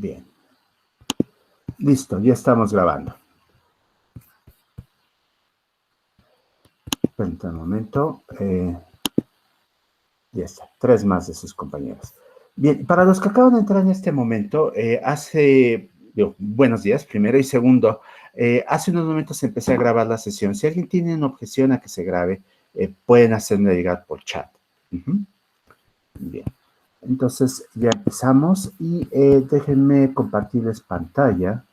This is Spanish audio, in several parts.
Bien. Listo, ya estamos grabando. Espera un momento. Ya está, 3 más de sus compañeros. Bien, para los que acaban de entrar en este momento, buenos días, primero, y segundo, hace unos momentos empecé a grabar la sesión. Si alguien tiene una objeción a que se grabe, pueden hacerme llegar por chat. Bien, entonces ya empezamos y déjenme compartirles pantalla.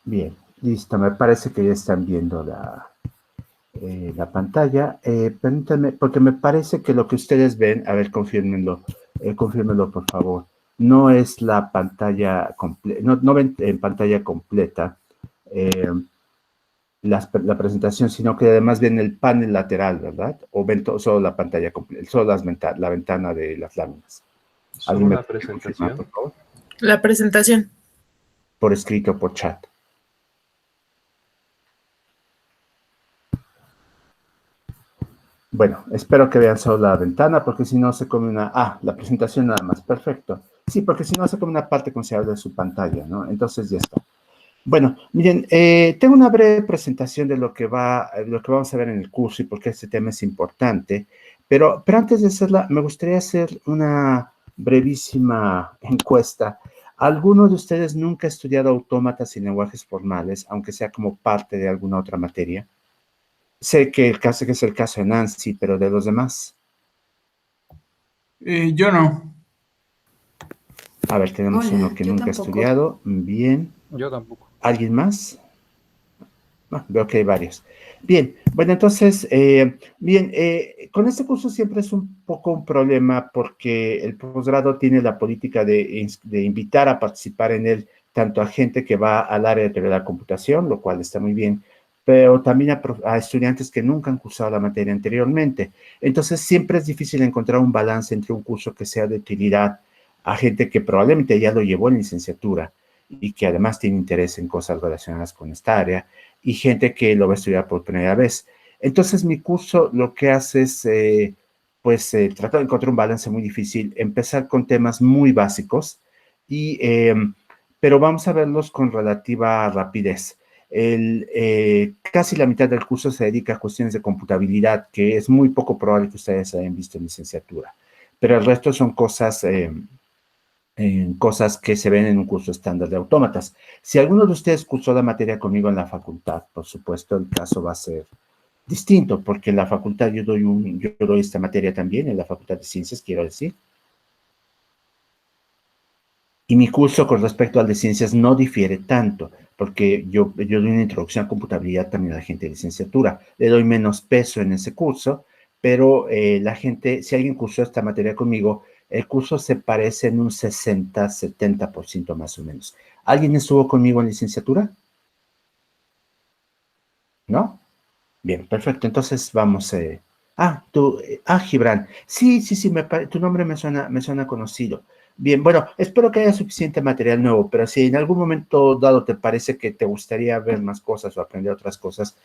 Bien, listo, me parece que ya están viendo la pantalla. Permítanme, porque me parece que lo que ustedes ven, a ver, confírmenlo por favor, no es la pantalla completa, no ven en pantalla completa la presentación, sino que además ven el panel lateral, ¿verdad? O ven solo la pantalla completa, solo la ventana de las láminas. ¿Solo la presentación? Por favor? La presentación. Por escrito, por chat. Bueno, espero que vean solo la ventana, porque si no se come la presentación nada más, perfecto. Sí, porque si no se come una parte considerable de su pantalla, ¿no? Entonces ya está. Bueno, miren, tengo una breve presentación de lo que vamos a ver en el curso y por qué este tema es importante, pero antes de hacerla, me gustaría hacer una brevísima encuesta. ¿Alguno de ustedes nunca ha estudiado autómatas y lenguajes formales, aunque sea como parte de alguna otra materia? Sé que es el caso de Nancy, pero de los demás. Yo no. A ver, tenemos uno que nunca ha estudiado. Bien. Yo tampoco. ¿Alguien más? Veo que hay varios. Bien, bueno, entonces, con este curso siempre es un poco un problema porque el posgrado tiene la política de invitar a participar en él tanto a gente que va al área de teoría de la computación, lo cual está muy bien, pero también a estudiantes que nunca han cursado la materia anteriormente. Entonces, siempre es difícil encontrar un balance entre un curso que sea de utilidad a gente que probablemente ya lo llevó en licenciatura y que además tiene interés en cosas relacionadas con esta área, y gente que lo va a estudiar por primera vez. Entonces, mi curso lo que hace es, tratar de encontrar un balance muy difícil, empezar con temas muy básicos, pero vamos a verlos con relativa rapidez. Casi la mitad del curso se dedica a cuestiones de computabilidad, que es muy poco probable que ustedes hayan visto en licenciatura, pero el resto son cosas que se ven en un curso estándar de autómatas. Si alguno de ustedes cursó la materia conmigo en la facultad, por supuesto, el caso va a ser distinto, porque en la facultad yo doy esta materia también, en la Facultad de Ciencias, quiero decir. Y mi curso con respecto al de ciencias no difiere tanto, porque yo doy una introducción a computabilidad también a la gente de licenciatura. Le doy menos peso en ese curso, pero la gente, si alguien cursó esta materia conmigo, el curso se parece en un 60-70% más o menos. ¿Alguien estuvo conmigo en licenciatura? ¿No? Bien, perfecto. Entonces vamos. Gibran. Sí, tu nombre me suena conocido. Bien, bueno, espero que haya suficiente material nuevo, pero si en algún momento dado te parece que te gustaría ver más cosas o aprender otras cosas,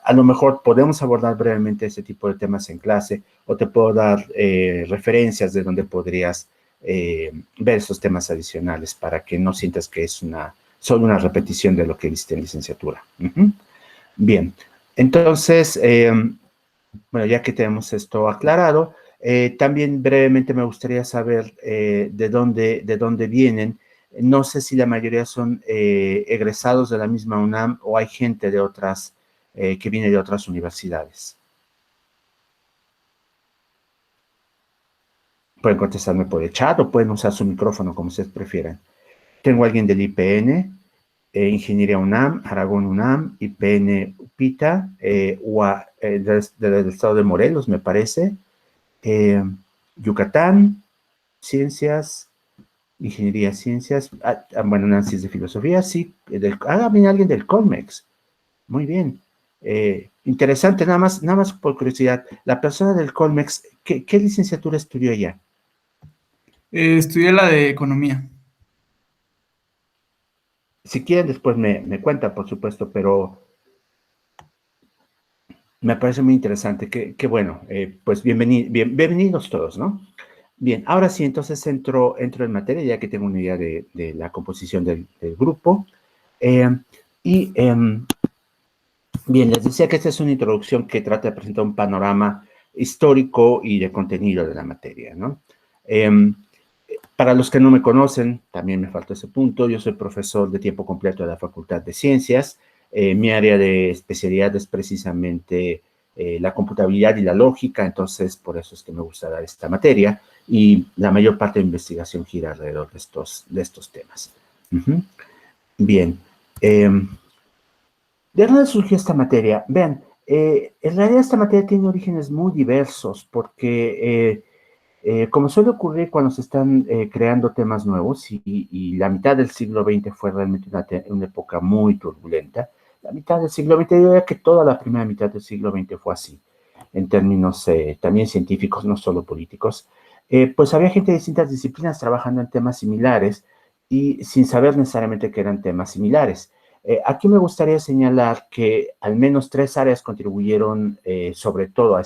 a lo mejor podemos abordar brevemente ese tipo de temas en clase, o te puedo dar referencias de donde podrías ver esos temas adicionales para que no sientas que es solo una repetición de lo que viste en licenciatura. Bien, entonces, bueno, ya que tenemos esto aclarado, también brevemente me gustaría saber de dónde vienen. No sé si la mayoría son egresados de la misma UNAM o hay gente de otras, que viene de otras universidades. Pueden contestarme por el chat o pueden usar su micrófono como ustedes prefieran. Tengo a alguien del IPN, Ingeniería UNAM, Aragón UNAM, IPN UPITA, del estado de Morelos, me parece, Yucatán, Ciencias, Ingeniería Ciencias, bueno, Nancy es de Filosofía, sí, viene alguien del Colmex, muy bien, Interesante, nada más por curiosidad. La persona del Colmex, ¿qué licenciatura estudió ella? Estudié la de economía. Si quieren, después me cuentan, por supuesto, pero me parece muy interesante. Qué bueno, pues bienvenidos todos, ¿no? Bien, ahora sí, entonces entro en materia, ya que tengo una idea de la composición del grupo. Eh, y bien, les decía que esta es una introducción que trata de presentar un panorama histórico y de contenido de la materia, ¿no? Para los que no me conocen, también me falta ese punto, yo soy profesor de tiempo completo de la Facultad de Ciencias. Mi área de especialidad es precisamente la computabilidad y la lógica, entonces por eso es que me gusta dar esta materia y la mayor parte de mi investigación gira alrededor de estos temas. Bien. ¿De dónde surgió esta materia? Vean, en realidad esta materia tiene orígenes muy diversos porque, como suele ocurrir cuando se están creando temas nuevos y la mitad del siglo XX fue realmente una época muy turbulenta, la mitad del siglo XX, yo diría que toda la primera mitad del siglo XX fue así, en términos también científicos, no solo políticos, pues había gente de distintas disciplinas trabajando en temas similares y sin saber necesariamente que eran temas similares. Aquí me gustaría señalar que al menos tres áreas contribuyeron sobre todo a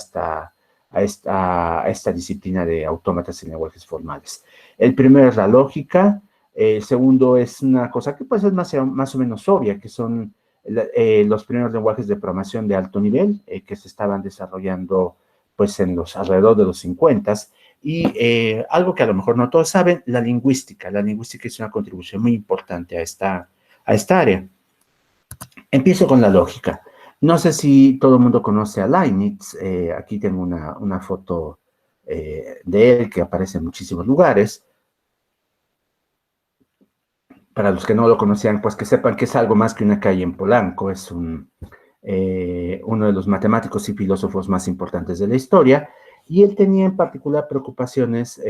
esta disciplina de autómatas y lenguajes formales. El primero es la lógica, el segundo es una cosa que pues es más o menos obvia, que son los primeros lenguajes de programación de alto nivel que se estaban desarrollando pues alrededor de los 50 y algo que a lo mejor no todos saben, la lingüística. La lingüística es una contribución muy importante a esta área. Empiezo con la lógica. No sé si todo el mundo conoce a Leibniz. Aquí tengo una foto de él que aparece en muchísimos lugares. Para los que no lo conocían, pues que sepan que es algo más que una calle en Polanco. Es uno de los matemáticos y filósofos más importantes de la historia. Y él tenía en particular preocupaciones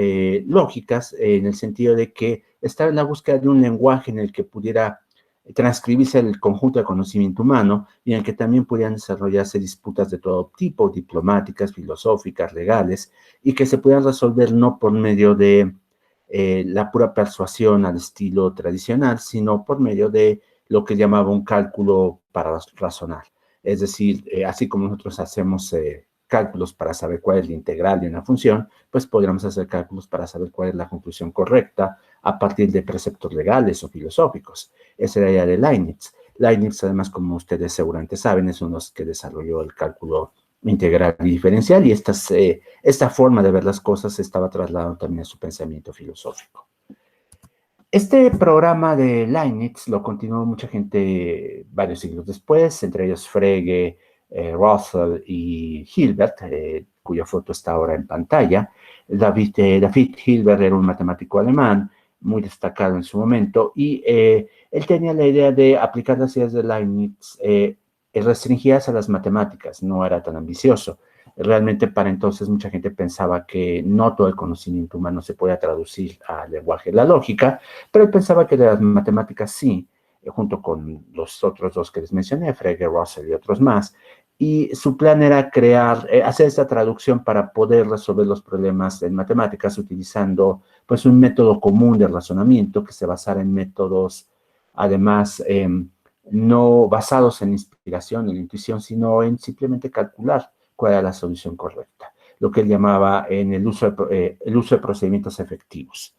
lógicas en el sentido de que estaba en la búsqueda de un lenguaje en el que pudiera transcribirse el conjunto de conocimiento humano y en el que también pudieran desarrollarse disputas de todo tipo, diplomáticas, filosóficas, legales, y que se pudieran resolver no por medio de la pura persuasión al estilo tradicional, sino por medio de lo que llamaba un cálculo para razonar. Es decir, así como nosotros hacemos cálculos para saber cuál es la integral de una función, pues podríamos hacer cálculos para saber cuál es la conclusión correcta a partir de preceptos legales o filosóficos. Esa era la idea de Leibniz. Leibniz, además, como ustedes seguramente saben, es uno de los que desarrolló el cálculo integral y diferencial, y esta forma de ver las cosas estaba trasladando también a su pensamiento filosófico. Este programa de Leibniz lo continuó mucha gente varios siglos después, entre ellos Frege, Russell y Hilbert, cuya foto está ahora en pantalla. David Hilbert era un matemático alemán muy destacado en su momento y él tenía la idea de aplicar las ideas de Leibniz restringidas a las matemáticas, no era tan ambicioso. Realmente para entonces mucha gente pensaba que no todo el conocimiento humano se podía traducir al lenguaje de la lógica, pero él pensaba que de las matemáticas sí, junto con los otros dos que les mencioné, Frege, Russell y otros más, y su plan era hacer esta traducción para poder resolver los problemas en matemáticas utilizando pues un método común de razonamiento que se basara en métodos además no basados en inspiración, en intuición, sino en simplemente calcular cuál era la solución correcta, lo que él llamaba en el uso de procedimientos efectivos.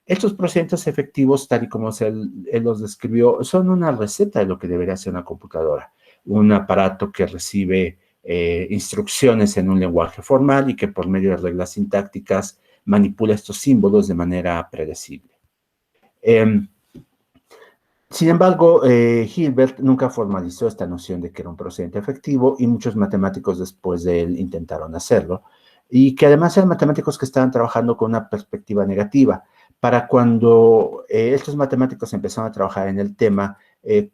Estos procedimientos efectivos, tal y como él los describió, son una receta de lo que debería ser una computadora, un aparato que recibe instrucciones en un lenguaje formal y que por medio de reglas sintácticas manipula estos símbolos de manera predecible. Sin embargo, Hilbert nunca formalizó esta noción de que era un procedimiento efectivo y muchos matemáticos después de él intentaron hacerlo y que además eran matemáticos que estaban trabajando con una perspectiva negativa. Para cuando estos matemáticos empezaron a trabajar en el tema,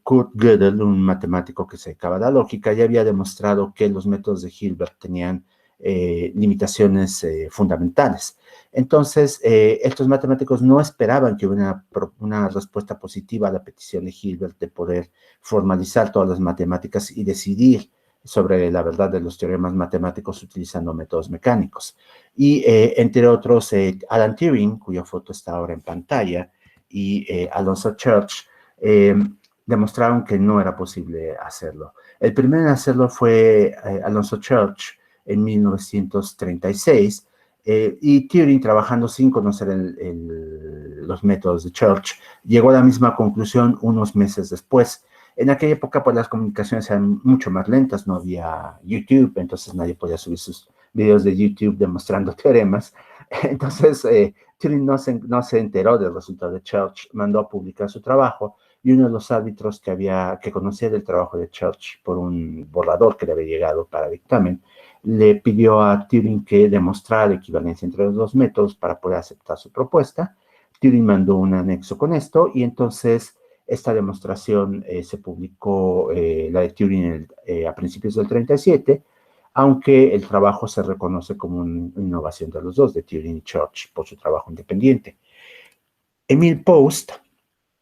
Kurt Gödel, un matemático que se dedicaba a la lógica, ya había demostrado que los métodos de Hilbert tenían limitaciones fundamentales. Entonces, estos matemáticos no esperaban que hubiera una respuesta positiva a la petición de Hilbert de poder formalizar todas las matemáticas y decidir sobre la verdad de los teoremas matemáticos utilizando métodos mecánicos. Y entre otros, Alan Turing, cuya foto está ahora en pantalla, y Alonzo Church, demostraron que no era posible hacerlo. El primero en hacerlo fue Alonzo Church en 1936, y Turing, trabajando sin conocer los métodos de Church, llegó a la misma conclusión unos meses después. En aquella época, pues las comunicaciones eran mucho más lentas, no había YouTube, entonces nadie podía subir sus videos de YouTube demostrando teoremas. Entonces, Turing no se enteró del resultado de Church, mandó a publicar su trabajo, y uno de los árbitros que conocía del trabajo de Church por un borrador que le había llegado para dictamen, le pidió a Turing que demostrara la equivalencia entre los dos métodos para poder aceptar su propuesta. Turing mandó un anexo con esto, y entonces esta demostración se publicó, la de Turing, a principios del 37, aunque el trabajo se reconoce como una innovación de los dos, de Turing y Church, por su trabajo independiente. Emil Post,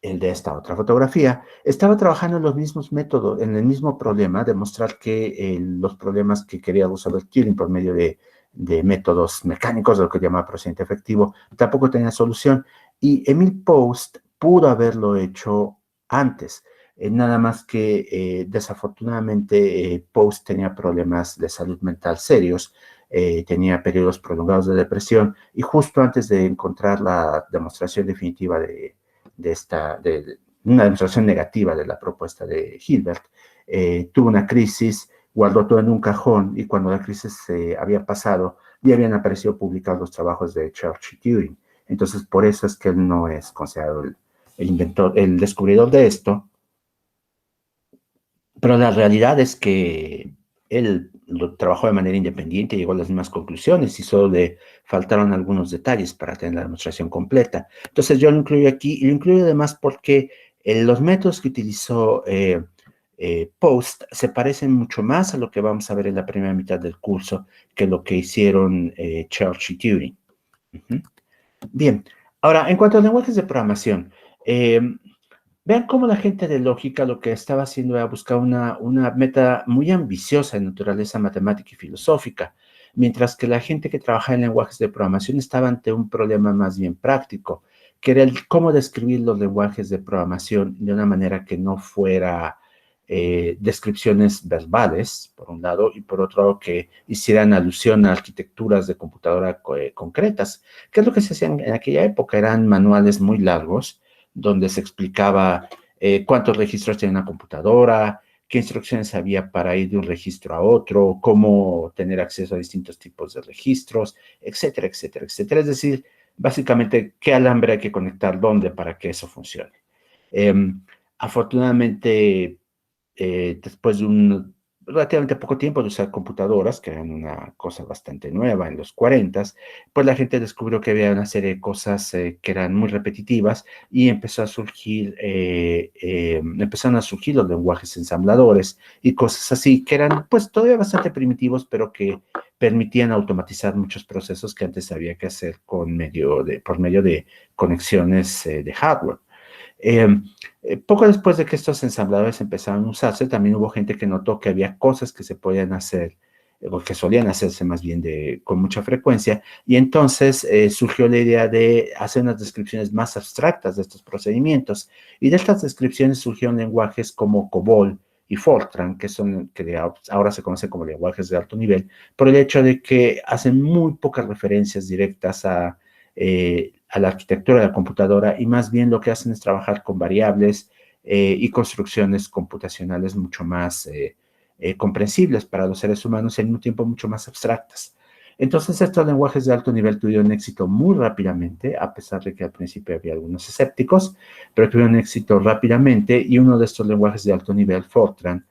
el de esta otra fotografía, estaba trabajando en los mismos métodos, en el mismo problema, demostrar que los problemas que quería resolver Turing por medio de métodos mecánicos, de lo que llamaba procedimiento efectivo, tampoco tenía solución. Y Emil Post pudo haberlo hecho antes, nada más que desafortunadamente Post tenía problemas de salud mental serios, tenía periodos prolongados de depresión, y justo antes de encontrar la demostración definitiva de una demostración negativa de la propuesta de Hilbert, tuvo una crisis, guardó todo en un cajón, y cuando la crisis había pasado, ya habían aparecido publicados los trabajos de Church y Turing. Entonces, por eso es que él no es considerado el inventor, el descubridor de esto, pero la realidad es que él lo trabajó de manera independiente, llegó a las mismas conclusiones, y solo le faltaron algunos detalles para tener la demostración completa. Entonces yo lo incluyo aquí, y lo incluyo además porque los métodos que utilizó Post se parecen mucho más a lo que vamos a ver en la primera mitad del curso que lo que hicieron Church y Turing. Bien, ahora, en cuanto a lenguajes de programación, vean cómo la gente de lógica lo que estaba haciendo era buscar una meta muy ambiciosa de naturaleza matemática y filosófica, mientras que la gente que trabajaba en lenguajes de programación estaba ante un problema más bien práctico, que era el cómo describir los lenguajes de programación de una manera que no fuera descripciones verbales, por un lado, y por otro lado que hicieran alusión a arquitecturas de computadora concretas, que es lo que se hacía en aquella época. Eran manuales muy largos, donde se explicaba cuántos registros tenía una computadora, qué instrucciones había para ir de un registro a otro, cómo tener acceso a distintos tipos de registros, etcétera, etcétera, etcétera. Es decir, básicamente, qué alambre hay que conectar dónde para que eso funcione. Afortunadamente, después de un relativamente poco tiempo de usar computadoras, que eran una cosa bastante nueva en los 40, pues la gente descubrió que había una serie de cosas que eran muy repetitivas, y empezaron a surgir los lenguajes ensambladores y cosas así, que eran pues todavía bastante primitivos, pero que permitían automatizar muchos procesos que antes había que hacer por medio de conexiones de hardware. Poco después de que estos ensambladores empezaron a usarse, también hubo gente que notó que había cosas que se podían hacer, o que solían hacerse más bien con mucha frecuencia, y entonces surgió la idea de hacer unas descripciones más abstractas de estos procedimientos, y de estas descripciones surgieron lenguajes como COBOL y Fortran, que ahora se conocen como lenguajes de alto nivel, por el hecho de que hacen muy pocas referencias directas a la arquitectura de la computadora, y más bien lo que hacen es trabajar con variables y construcciones computacionales mucho más comprensibles para los seres humanos, y al mismo tiempo mucho más abstractas. Entonces, estos lenguajes de alto nivel tuvieron éxito muy rápidamente, a pesar de que al principio había algunos escépticos, pero tuvieron éxito rápidamente, y uno de estos lenguajes de alto nivel, Fortran,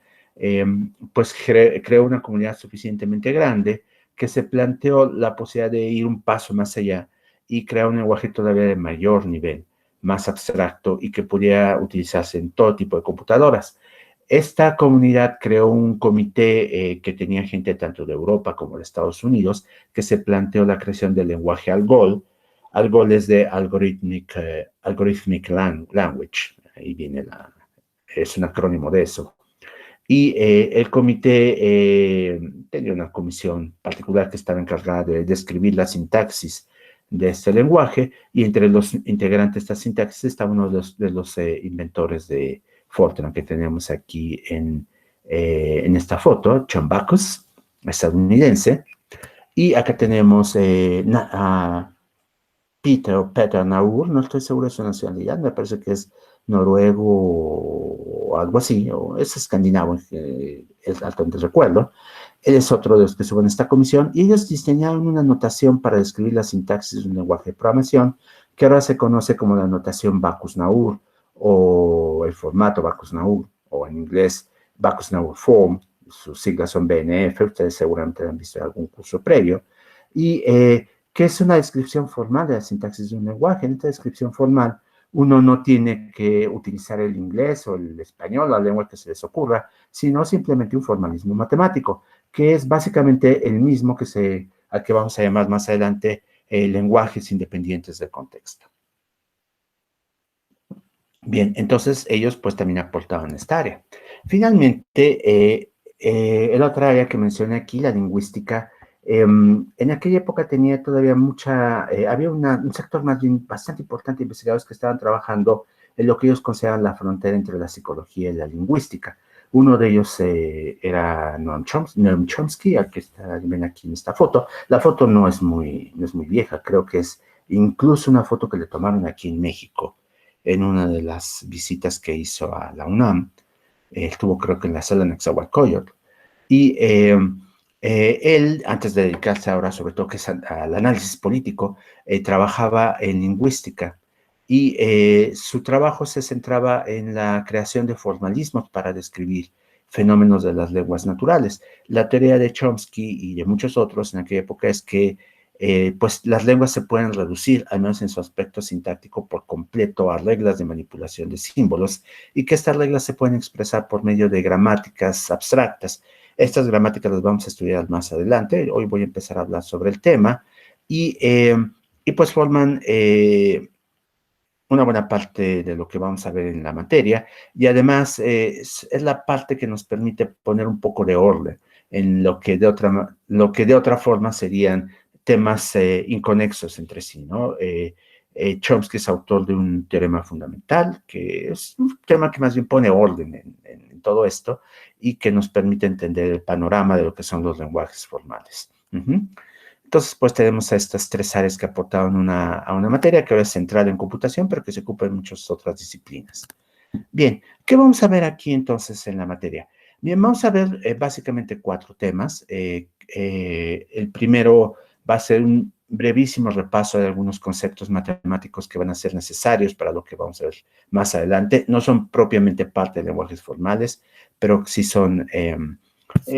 pues creó una comunidad suficientemente grande que se planteó la posibilidad de ir un paso más allá y crear un lenguaje todavía de mayor nivel, más abstracto, y que pudiera utilizarse en todo tipo de computadoras. Esta comunidad creó un comité que tenía gente tanto de Europa como de Estados Unidos, que se planteó la creación del lenguaje ALGOL. ALGOL es de Algorithmic Language, ahí viene es un acrónimo de eso. y el comité tenía una comisión particular que estaba encargada de describir la sintaxis de este lenguaje, y entre los integrantes de esta sintaxis está uno de los inventores de Fortran que tenemos aquí en esta foto, John Backus, estadounidense, y acá tenemos a Peter Naur, no estoy seguro de su nacionalidad, me parece que es noruego o algo así, o es escandinavo, es al donde recuerdo. Él es otro de los que suben esta comisión, y ellos diseñaron una notación para describir la sintaxis de un lenguaje de programación que ahora se conoce como la notación Backus-Naur, o el formato Backus-Naur, o en inglés Backus-Naur Form. Sus siglas son BNF, ustedes seguramente han visto en algún curso previo, y que es una descripción formal de la sintaxis de un lenguaje. En esta descripción formal, uno no tiene que utilizar el inglés o el español, la lengua que se les ocurra, sino simplemente un formalismo matemático, que es básicamente el mismo al que vamos a llamar más adelante lenguajes independientes del contexto. Bien, entonces ellos pues también aportaban esta área. Finalmente, el otra área que mencioné aquí, la lingüística, en aquella época tenía todavía había un sector más bien bastante importante de investigadores que estaban trabajando en lo que ellos consideraban la frontera entre la psicología y la lingüística. Uno de ellos era Noam Chomsky, al que ven aquí en esta foto. La foto no es muy vieja, creo que es incluso una foto que le tomaron aquí en México en una de las visitas que hizo a la UNAM. Estuvo creo que en la sala Nezahualcóyotl. Y él, antes de dedicarse ahora sobre todo que es al análisis político, trabajaba en lingüística, y su trabajo se centraba en la creación de formalismos para describir fenómenos de las lenguas naturales. La teoría de Chomsky y de muchos otros en aquella época es que pues las lenguas se pueden reducir, al menos en su aspecto sintáctico, por completo a reglas de manipulación de símbolos, y que estas reglas se pueden expresar por medio de gramáticas abstractas. Estas gramáticas las vamos a estudiar más adelante. Hoy voy a empezar a hablar sobre el tema, y pues forman una buena parte de lo que vamos a ver en la materia, y además es la parte que nos permite poner un poco de orden en lo que de otra forma serían temas inconexos entre sí, ¿no? Chomsky es autor de un teorema fundamental, que es un tema que más bien pone orden en todo esto, y que nos permite entender el panorama de lo que son los lenguajes formales. Entonces, pues tenemos a estas tres áreas que aportaron a una materia que ahora es central en computación, pero que se ocupa en muchas otras disciplinas. Bien, ¿qué vamos a ver aquí entonces en la materia? Bien, vamos a ver básicamente 4 temas. El primero va a ser un brevísimo repaso de algunos conceptos matemáticos que van a ser necesarios para lo que vamos a ver más adelante. No son propiamente parte de lenguajes formales, pero sí son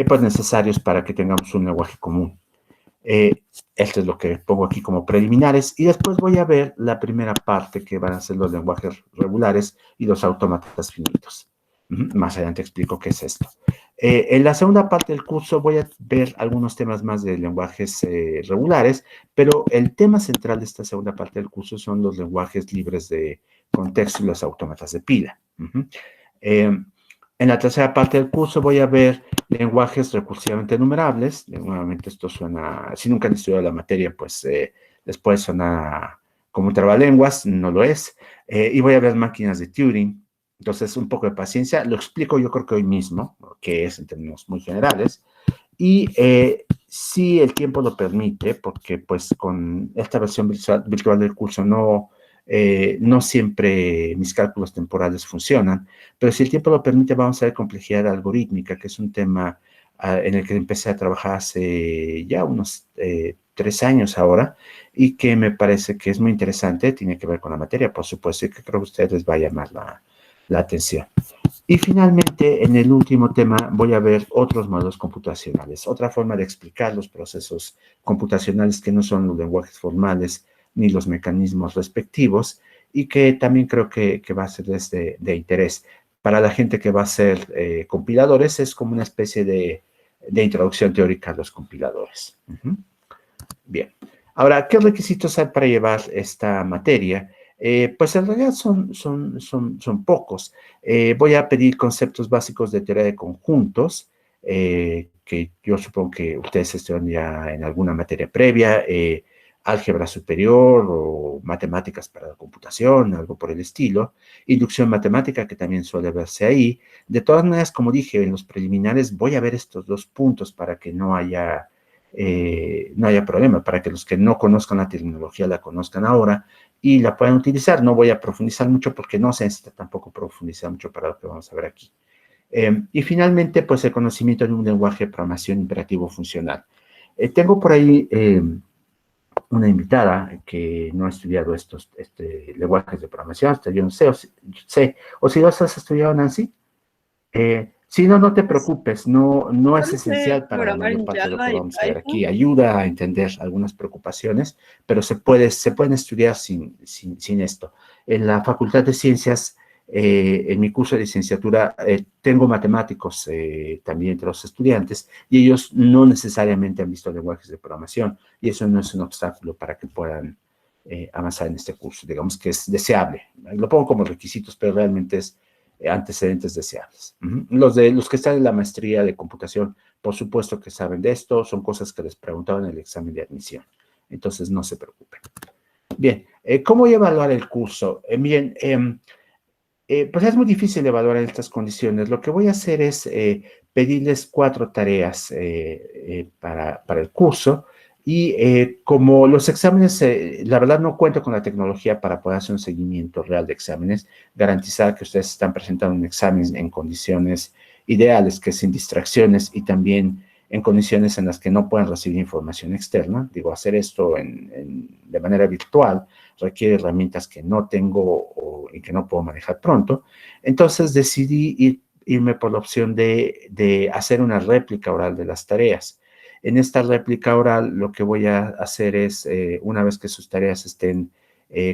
pues necesarios para que tengamos un lenguaje común. Esto es lo que pongo aquí como preliminares, y después voy a ver la primera parte, que van a ser los lenguajes regulares y los autómatas finitos. Más adelante explico qué es esto. En la segunda parte del curso voy a ver algunos temas más de lenguajes regulares, pero el tema central de esta segunda parte del curso son los lenguajes libres de contexto y los autómatas de pila. En la tercera parte del curso voy a ver lenguajes recursivamente enumerables. Nuevamente esto suena, si nunca han estudiado la materia, pues les puede sonar como un trabalenguas, no lo es. Y voy a ver máquinas de Turing. Entonces, un poco de paciencia. Lo explico yo creo que hoy mismo, que es en términos muy generales. Y si el tiempo lo permite, porque pues con esta versión virtual del curso no siempre mis cálculos temporales funcionan, pero si el tiempo lo permite vamos a ver complejidad algorítmica, que es un tema en el que empecé a trabajar hace ya unos 3 años ahora, y que me parece que es muy interesante, tiene que ver con la materia, por supuesto, y que creo que a ustedes les va a llamar la atención. Y finalmente, en el último tema, voy a ver otros modelos computacionales, otra forma de explicar los procesos computacionales que no son los lenguajes formales ni los mecanismos respectivos, y que también creo que va a ser de interés. Para la gente que va a ser compiladores, es como una especie de introducción teórica a los compiladores. Bien. Ahora, ¿qué requisitos hay para llevar esta materia? Pues en realidad son pocos. Voy a pedir conceptos básicos de teoría de conjuntos, que yo supongo que ustedes estudian ya en alguna materia previa, álgebra superior o matemáticas para la computación, algo por el estilo, inducción matemática que también suele verse ahí. De todas maneras, como dije, en los preliminares voy a ver estos dos puntos para que no haya problema, para que los que no conozcan la terminología la conozcan ahora y la puedan utilizar. No voy a profundizar mucho porque no se necesita tampoco profundizar mucho para lo que vamos a ver aquí. Y finalmente, pues el conocimiento de un lenguaje de programación imperativo funcional. Tengo por ahí una invitada que no ha estudiado estos lenguajes de programación, hasta yo no sé, o si los has estudiado, Nancy. Si no, no te preocupes, no es Solo sé esencial para la programar mayor en parte de lo que Java y vamos a ver aquí. Python. Ayuda a entender algunas preocupaciones, pero se pueden estudiar sin esto. En la Facultad de Ciencias, en mi curso de licenciatura, tengo matemáticos también entre los estudiantes y ellos no necesariamente han visto lenguajes de programación y eso no es un obstáculo para que puedan avanzar en este curso. Digamos que es deseable. Lo pongo como requisitos, pero realmente es antecedentes deseables. Los que están en la maestría de computación, por supuesto que saben de esto, son cosas que les preguntaban en el examen de admisión. Entonces, no se preocupen. Bien, ¿cómo voy a evaluar el curso? Pues es muy difícil evaluar en estas condiciones. Lo que voy a hacer es pedirles 4 tareas para el curso y como los exámenes, la verdad no cuento con la tecnología para poder hacer un seguimiento real de exámenes, garantizar que ustedes están presentando un examen en condiciones ideales, que sin distracciones y también en condiciones en las que no puedan recibir información externa. Digo, hacer esto de manera virtual requiere herramientas que no tengo y que no puedo manejar pronto. Entonces decidí irme por la opción de hacer una réplica oral de las tareas. En esta réplica oral lo que voy a hacer es, una vez que sus tareas estén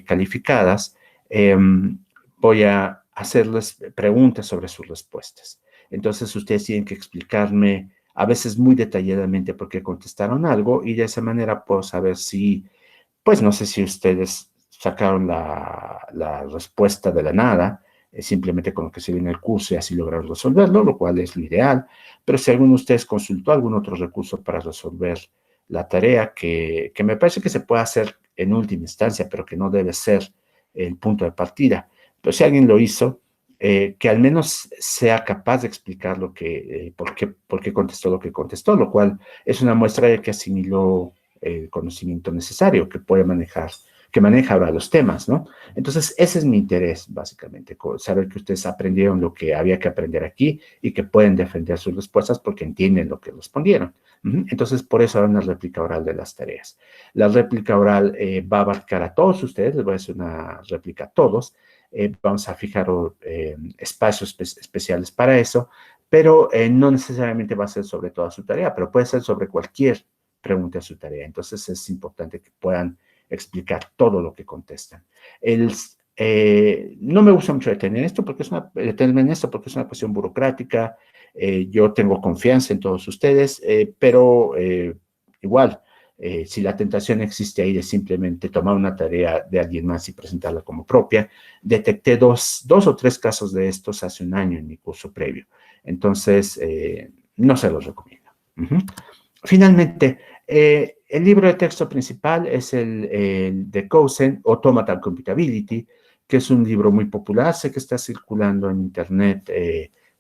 calificadas, voy a hacerles preguntas sobre sus respuestas. Entonces ustedes tienen que explicarme a veces muy detalladamente por qué contestaron algo y de esa manera puedo saber si, pues no sé si ustedes sacaron la respuesta de la nada, simplemente con lo que se ve en el curso y así lograron resolverlo, lo cual es lo ideal, pero si alguno de ustedes consultó algún otro recurso para resolver la tarea, que me parece que se puede hacer en última instancia, pero que no debe ser el punto de partida, pero si alguien lo hizo, que al menos sea capaz de explicar por qué contestó lo que contestó, lo cual es una muestra de que asimiló el conocimiento necesario que maneja ahora los temas, ¿no? Entonces, ese es mi interés, básicamente, saber que ustedes aprendieron lo que había que aprender aquí y que pueden defender sus respuestas porque entienden lo que respondieron. Entonces, por eso hay una réplica oral de las tareas. La réplica oral va a abarcar a todos ustedes, les voy a hacer una réplica a todos. Vamos a fijar espacios especiales para eso, pero no necesariamente va a ser sobre toda su tarea, pero puede ser sobre cualquier pregunta de su tarea. Entonces, es importante que puedan explicar todo lo que contestan. No me gusta mucho detenerme en esto porque es una cuestión burocrática. Yo tengo confianza en todos ustedes, pero igual, si la tentación existe ahí de simplemente tomar una tarea de alguien más y presentarla como propia, detecté dos o tres casos de estos hace un año en mi curso previo. Entonces, no se los recomiendo. Finalmente, el libro de texto principal es el de Cozen, Automata Computability, que es un libro muy popular, sé que está circulando en Internet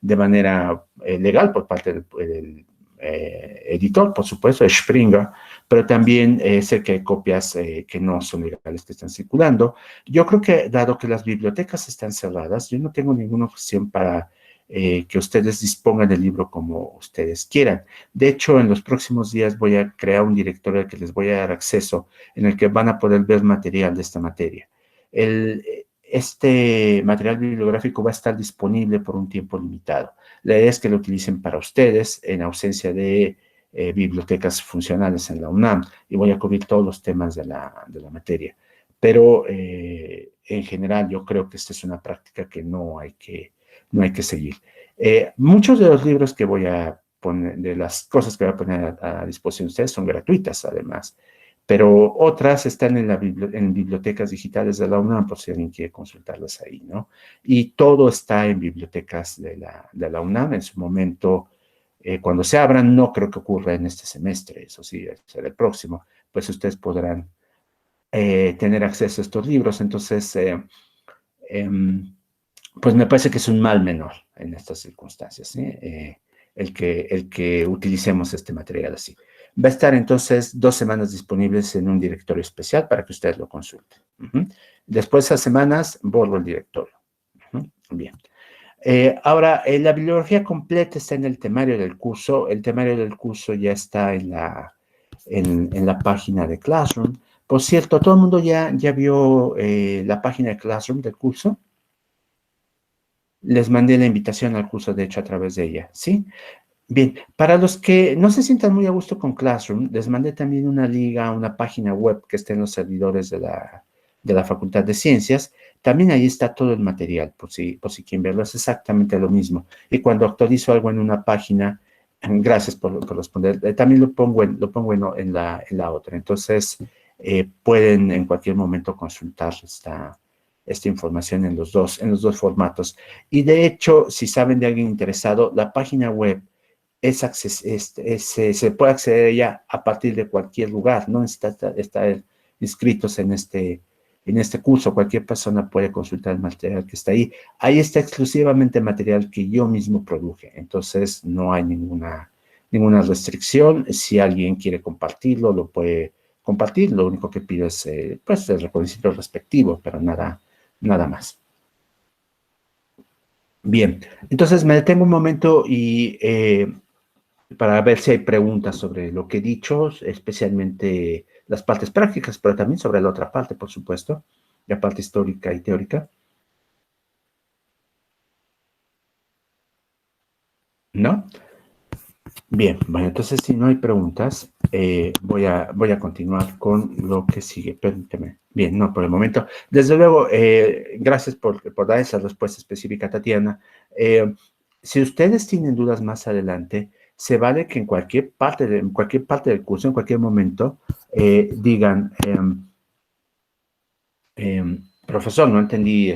de manera legal por parte del editor, por supuesto, de Springer, pero también sé que hay copias que no son legales que están circulando. Yo creo que, dado que las bibliotecas están cerradas, yo no tengo ninguna opción para que ustedes dispongan del libro como ustedes quieran. De hecho, en los próximos días voy a crear un directorio al que les voy a dar acceso, en el que van a poder ver material de esta materia. Este material bibliográfico va a estar disponible por un tiempo limitado. La idea es que lo utilicen para ustedes en ausencia de bibliotecas funcionales en la UNAM y voy a cubrir todos los temas de la materia. Pero en general yo creo que esta es una práctica que no hay que seguir. Muchos de los libros que voy a poner, de las cosas que voy a poner a disposición de ustedes son gratuitas además, pero otras están en bibliotecas digitales de la UNAM, por si alguien quiere consultarlas ahí, ¿no? Y todo está en bibliotecas de la UNAM. En su momento, cuando se abran, no creo que ocurra en este semestre, eso sí, será el próximo, pues ustedes podrán tener acceso a estos libros. Entonces, pues me parece que es un mal menor en estas circunstancias, ¿sí? El que utilicemos este material así. Va a estar entonces 2 semanas disponibles en un directorio especial para que ustedes lo consulten. Después de esas semanas, borro el directorio. Bien. Ahora, la bibliografía completa está en el temario del curso. El temario del curso ya está en la página de Classroom. Por cierto, ¿todo el mundo ya vio la página de Classroom del curso? Les mandé la invitación al curso, de hecho, a través de ella, ¿sí? Bien, para los que no se sientan muy a gusto con Classroom, les mandé también una liga, una página web que está en los servidores de la Facultad de Ciencias. También ahí está todo el material, por si quieren verlo, es exactamente lo mismo. Y cuando actualizo algo en una página, gracias por responder, también lo pongo en la otra. Entonces, pueden en cualquier momento consultar esta información en los dos formatos. Y de hecho, si saben de alguien interesado, la página web se puede acceder a ella a partir de cualquier lugar, no necesita estar inscritos en este curso. Cualquier persona puede consultar el material que está ahí. Ahí está exclusivamente material que yo mismo produje, entonces no hay ninguna restricción. Si alguien quiere compartirlo, lo puede compartir. Lo único que pido es pues el reconocimiento respectivo, pero nada más. Bien, entonces me detengo un momento y para ver si hay preguntas sobre lo que he dicho, especialmente las partes prácticas, pero también sobre la otra parte, por supuesto, la parte histórica y teórica. ¿No? Bien, bueno, entonces si no hay preguntas, voy a continuar con lo que sigue. Permíteme. Bien, no, por el momento. Desde luego, gracias por dar esa respuesta específica, Tatiana. Si ustedes tienen dudas más adelante, se vale que en cualquier parte del curso, en cualquier momento, digan, profesor, no entendí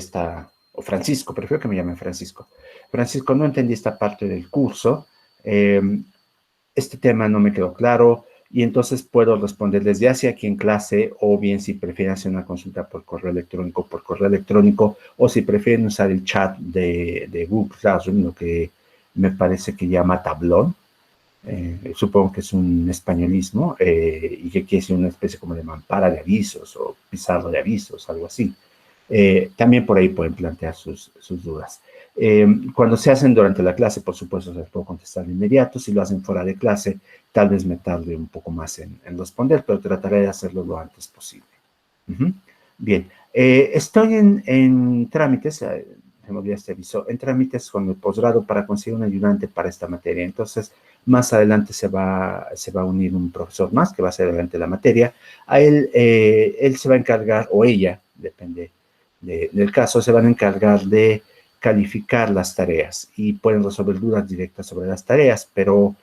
o Francisco, prefiero que me llamen Francisco. Francisco, no entendí esta parte del curso. Este tema no me quedó claro, y entonces puedo responderles ya sea aquí en clase, o bien si prefieren hacer una consulta por correo electrónico, o si prefieren usar el chat de Google Classroom, lo que me parece que llama tablón. Supongo que es un españolismo, y que quiere ser una especie como de mampara de avisos o pizarra de avisos, algo así. También por ahí pueden plantear sus dudas. Cuando se hacen durante la clase, por supuesto, se les puedo contestar de inmediato. Si lo hacen fuera de clase, tal vez me tarde un poco más en responder, pero trataré de hacerlo lo antes posible. Bien, estoy en trámites, se me olvidó este aviso, en trámites con el posgrado para conseguir un ayudante para esta materia. Entonces, más adelante se va a unir un profesor más que va a ser adelante la materia. A él se va a encargar, o ella, depende del caso, se van a encargar de calificar las tareas y pueden resolver dudas directas sobre las tareas, pero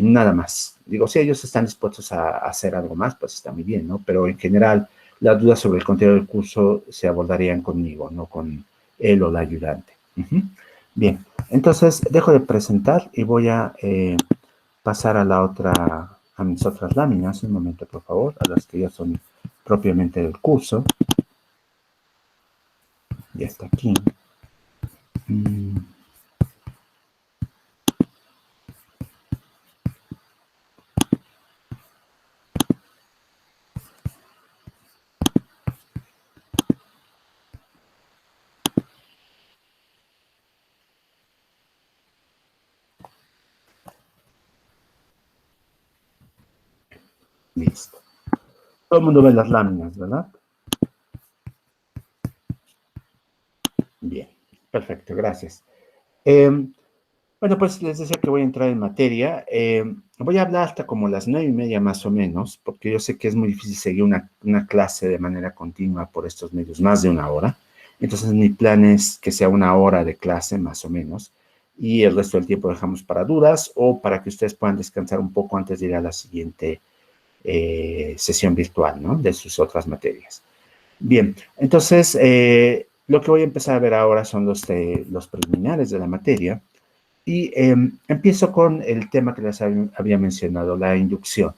nada más. Digo, si ellos están dispuestos a hacer algo más, pues está muy bien, ¿no? Pero en general, las dudas sobre el contenido del curso se abordarían conmigo, no con él o la ayudante. Bien, entonces dejo de presentar y voy a pasar a mis otras láminas. Un momento, por favor, a las que ya son propiamente del curso. Ya está aquí. Listo. Todo el mundo ve las láminas, ¿verdad? Bien, perfecto, gracias. Bueno, pues les decía que voy a entrar en materia. Voy a hablar hasta como las 9:30 más o menos, porque yo sé que es muy difícil seguir una clase de manera continua por estos medios, más de 1 hora. Entonces mi plan es que sea 1 hora de clase más o menos, y el resto del tiempo dejamos para dudas o para que ustedes puedan descansar un poco antes de ir a la siguiente sesión virtual, ¿no? De sus otras materias. Bien, entonces, lo que voy a empezar a ver ahora son los preliminares de la materia. Y empiezo con el tema que les había mencionado, la inducción.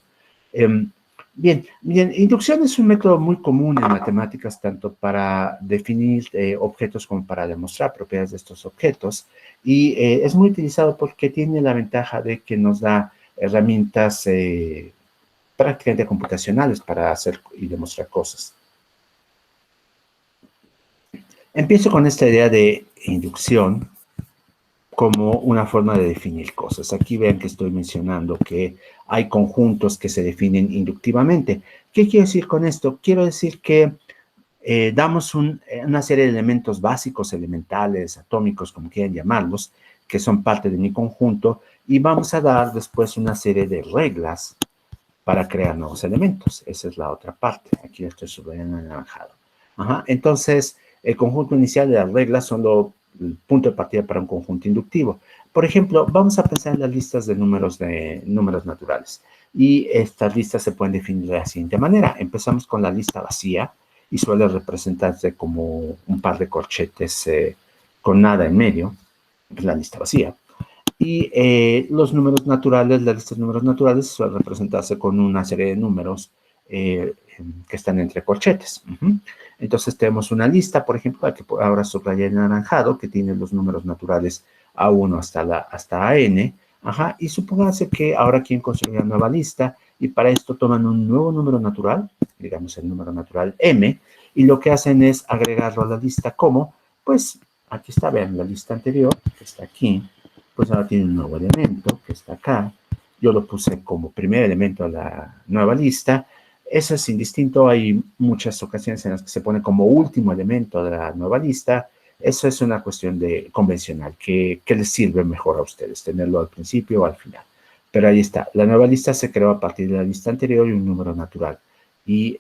Bien, inducción es un método muy común en matemáticas, tanto para definir objetos como para demostrar propiedades de estos objetos. Y es muy utilizado porque tiene la ventaja de que nos da herramientas prácticamente computacionales para hacer y demostrar cosas. Empiezo con esta idea de inducción como una forma de definir cosas. Aquí vean que estoy mencionando que hay conjuntos que se definen inductivamente. ¿Qué quiero decir con esto? Quiero decir que damos una serie de elementos básicos, elementales, atómicos, como quieran llamarlos, que son parte de mi conjunto, y vamos a dar después una serie de reglas para crear nuevos elementos. Esa es la otra parte. Aquí estoy subrayando en anaranjado. Ajá. Entonces, el conjunto inicial de las reglas son el punto de partida para un conjunto inductivo. Por ejemplo, vamos a pensar en las listas de números naturales. Y estas listas se pueden definir de la siguiente manera. Empezamos con la lista vacía y suele representarse como un par de corchetes con nada en medio, la lista vacía. Y los números naturales, las listas de números naturales suelen representarse con una serie de números que están entre corchetes. Entonces tenemos una lista, por ejemplo, la que ahora subrayé en anaranjado, que tiene los números naturales A1 hasta AN. Ajá, y supóngase que ahora quieren construir una nueva lista y para esto toman un nuevo número natural, digamos el número natural M, y lo que hacen es agregarlo a la lista como, pues aquí está, vean, la lista anterior, que está aquí, pues ahora tiene un nuevo elemento que está acá. Yo lo puse como primer elemento a la nueva lista. Eso es indistinto. Hay muchas ocasiones en las que se pone como último elemento de la nueva lista. Eso es una cuestión convencional que les sirve mejor a ustedes, tenerlo al principio o al final. Pero ahí está. La nueva lista se creó a partir de la lista anterior y un número natural. Y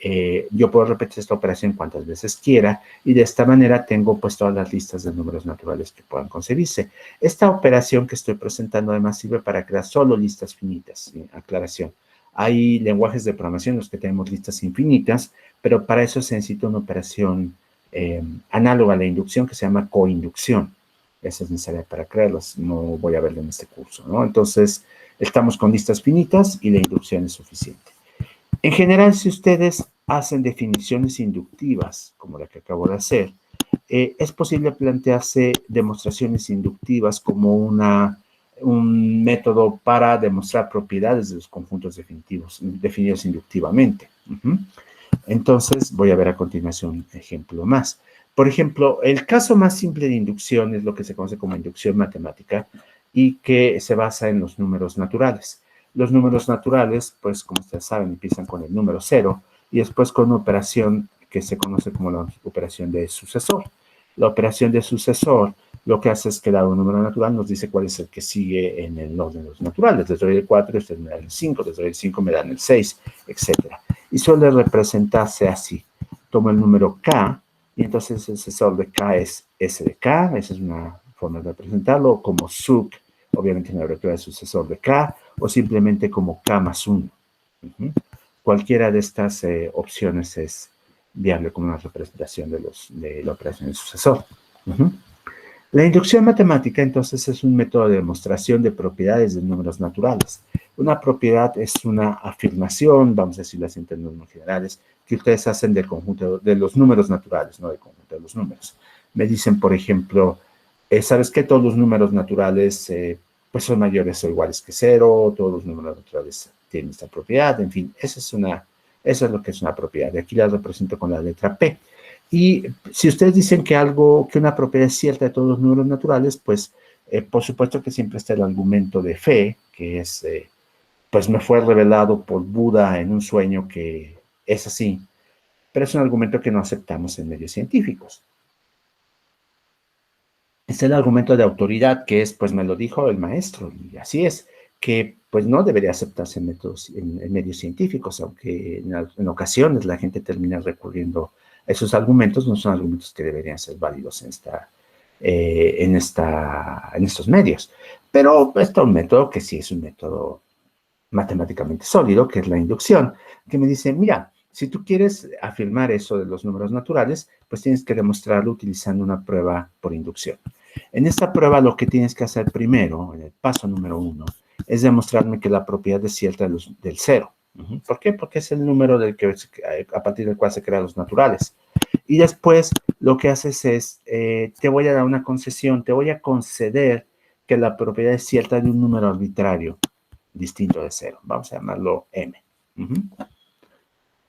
yo puedo repetir esta operación cuantas veces quiera y de esta manera tengo pues todas las listas de números naturales que puedan concebirse. Esta operación que estoy presentando además sirve para crear solo listas finitas. ¿Sí? Aclaración. Hay lenguajes de programación en los que tenemos listas infinitas, pero para eso se necesita una operación análoga a la inducción que se llama coinducción. Esa es necesaria para crearlas. No voy a verlo en este curso, ¿no? Entonces, estamos con listas finitas y la inducción es suficiente. En general, si ustedes hacen definiciones inductivas, como la que acabo de hacer, es posible plantearse demostraciones inductivas como un método para demostrar propiedades de los conjuntos definidos inductivamente. Entonces, voy a ver a continuación un ejemplo más. Por ejemplo, el caso más simple de inducción es lo que se conoce como inducción matemática y que se basa en los números naturales. Los números naturales, pues como ustedes saben, empiezan con el número 0 y después con una operación que se conoce como la operación de sucesor. La operación de sucesor lo que hace es que dado un número natural nos dice cuál es el que sigue en el orden de los naturales. Les doy el 4 y ustedes me dan el 5, les doy el 5 me dan el 6, etc. Y suele representarse así. Tomo el número K y entonces el sucesor de K es S de K, esa es una forma de representarlo, como suc, obviamente en la abreviatura de sucesor de K, o simplemente como K más 1. Cualquiera de estas opciones es viable como una representación de la operación del sucesor. La inducción matemática, entonces, es un método de demostración de propiedades de números naturales. Una propiedad es una afirmación, vamos a decirlo así en términos generales, que ustedes hacen del conjunto de los números naturales, no del conjunto de los números. Me dicen, por ejemplo, ¿sabes qué? Todos los números naturales pues son mayores o iguales que 0, todos los números naturales tienen esta propiedad, en fin, eso es lo que es una propiedad. Y aquí la represento con la letra P. Y si ustedes dicen que una propiedad es cierta de todos los números naturales, pues por supuesto que siempre está el argumento de fe, que es, pues me fue revelado por Buda en un sueño que es así, pero es un argumento que no aceptamos en medios científicos. Es el argumento de autoridad, que es, pues me lo dijo el maestro, y así es, que pues no debería aceptarse en medios científicos, aunque en ocasiones la gente termina recurriendo a esos argumentos, no son argumentos que deberían ser válidos en estos medios. Pero está un método que sí es un método matemáticamente sólido, que es la inducción, que me dice, mira, si tú quieres afirmar eso de los números naturales, pues tienes que demostrarlo utilizando una prueba por inducción. En esta prueba lo que tienes que hacer primero, en el paso número 1, es demostrarme que la propiedad es cierta del 0. ¿Por qué? Porque es el número a partir del cual se crean los naturales. Y después lo que haces es, te voy a dar una concesión, te voy a conceder que la propiedad es cierta de un número arbitrario distinto de 0. Vamos a llamarlo m.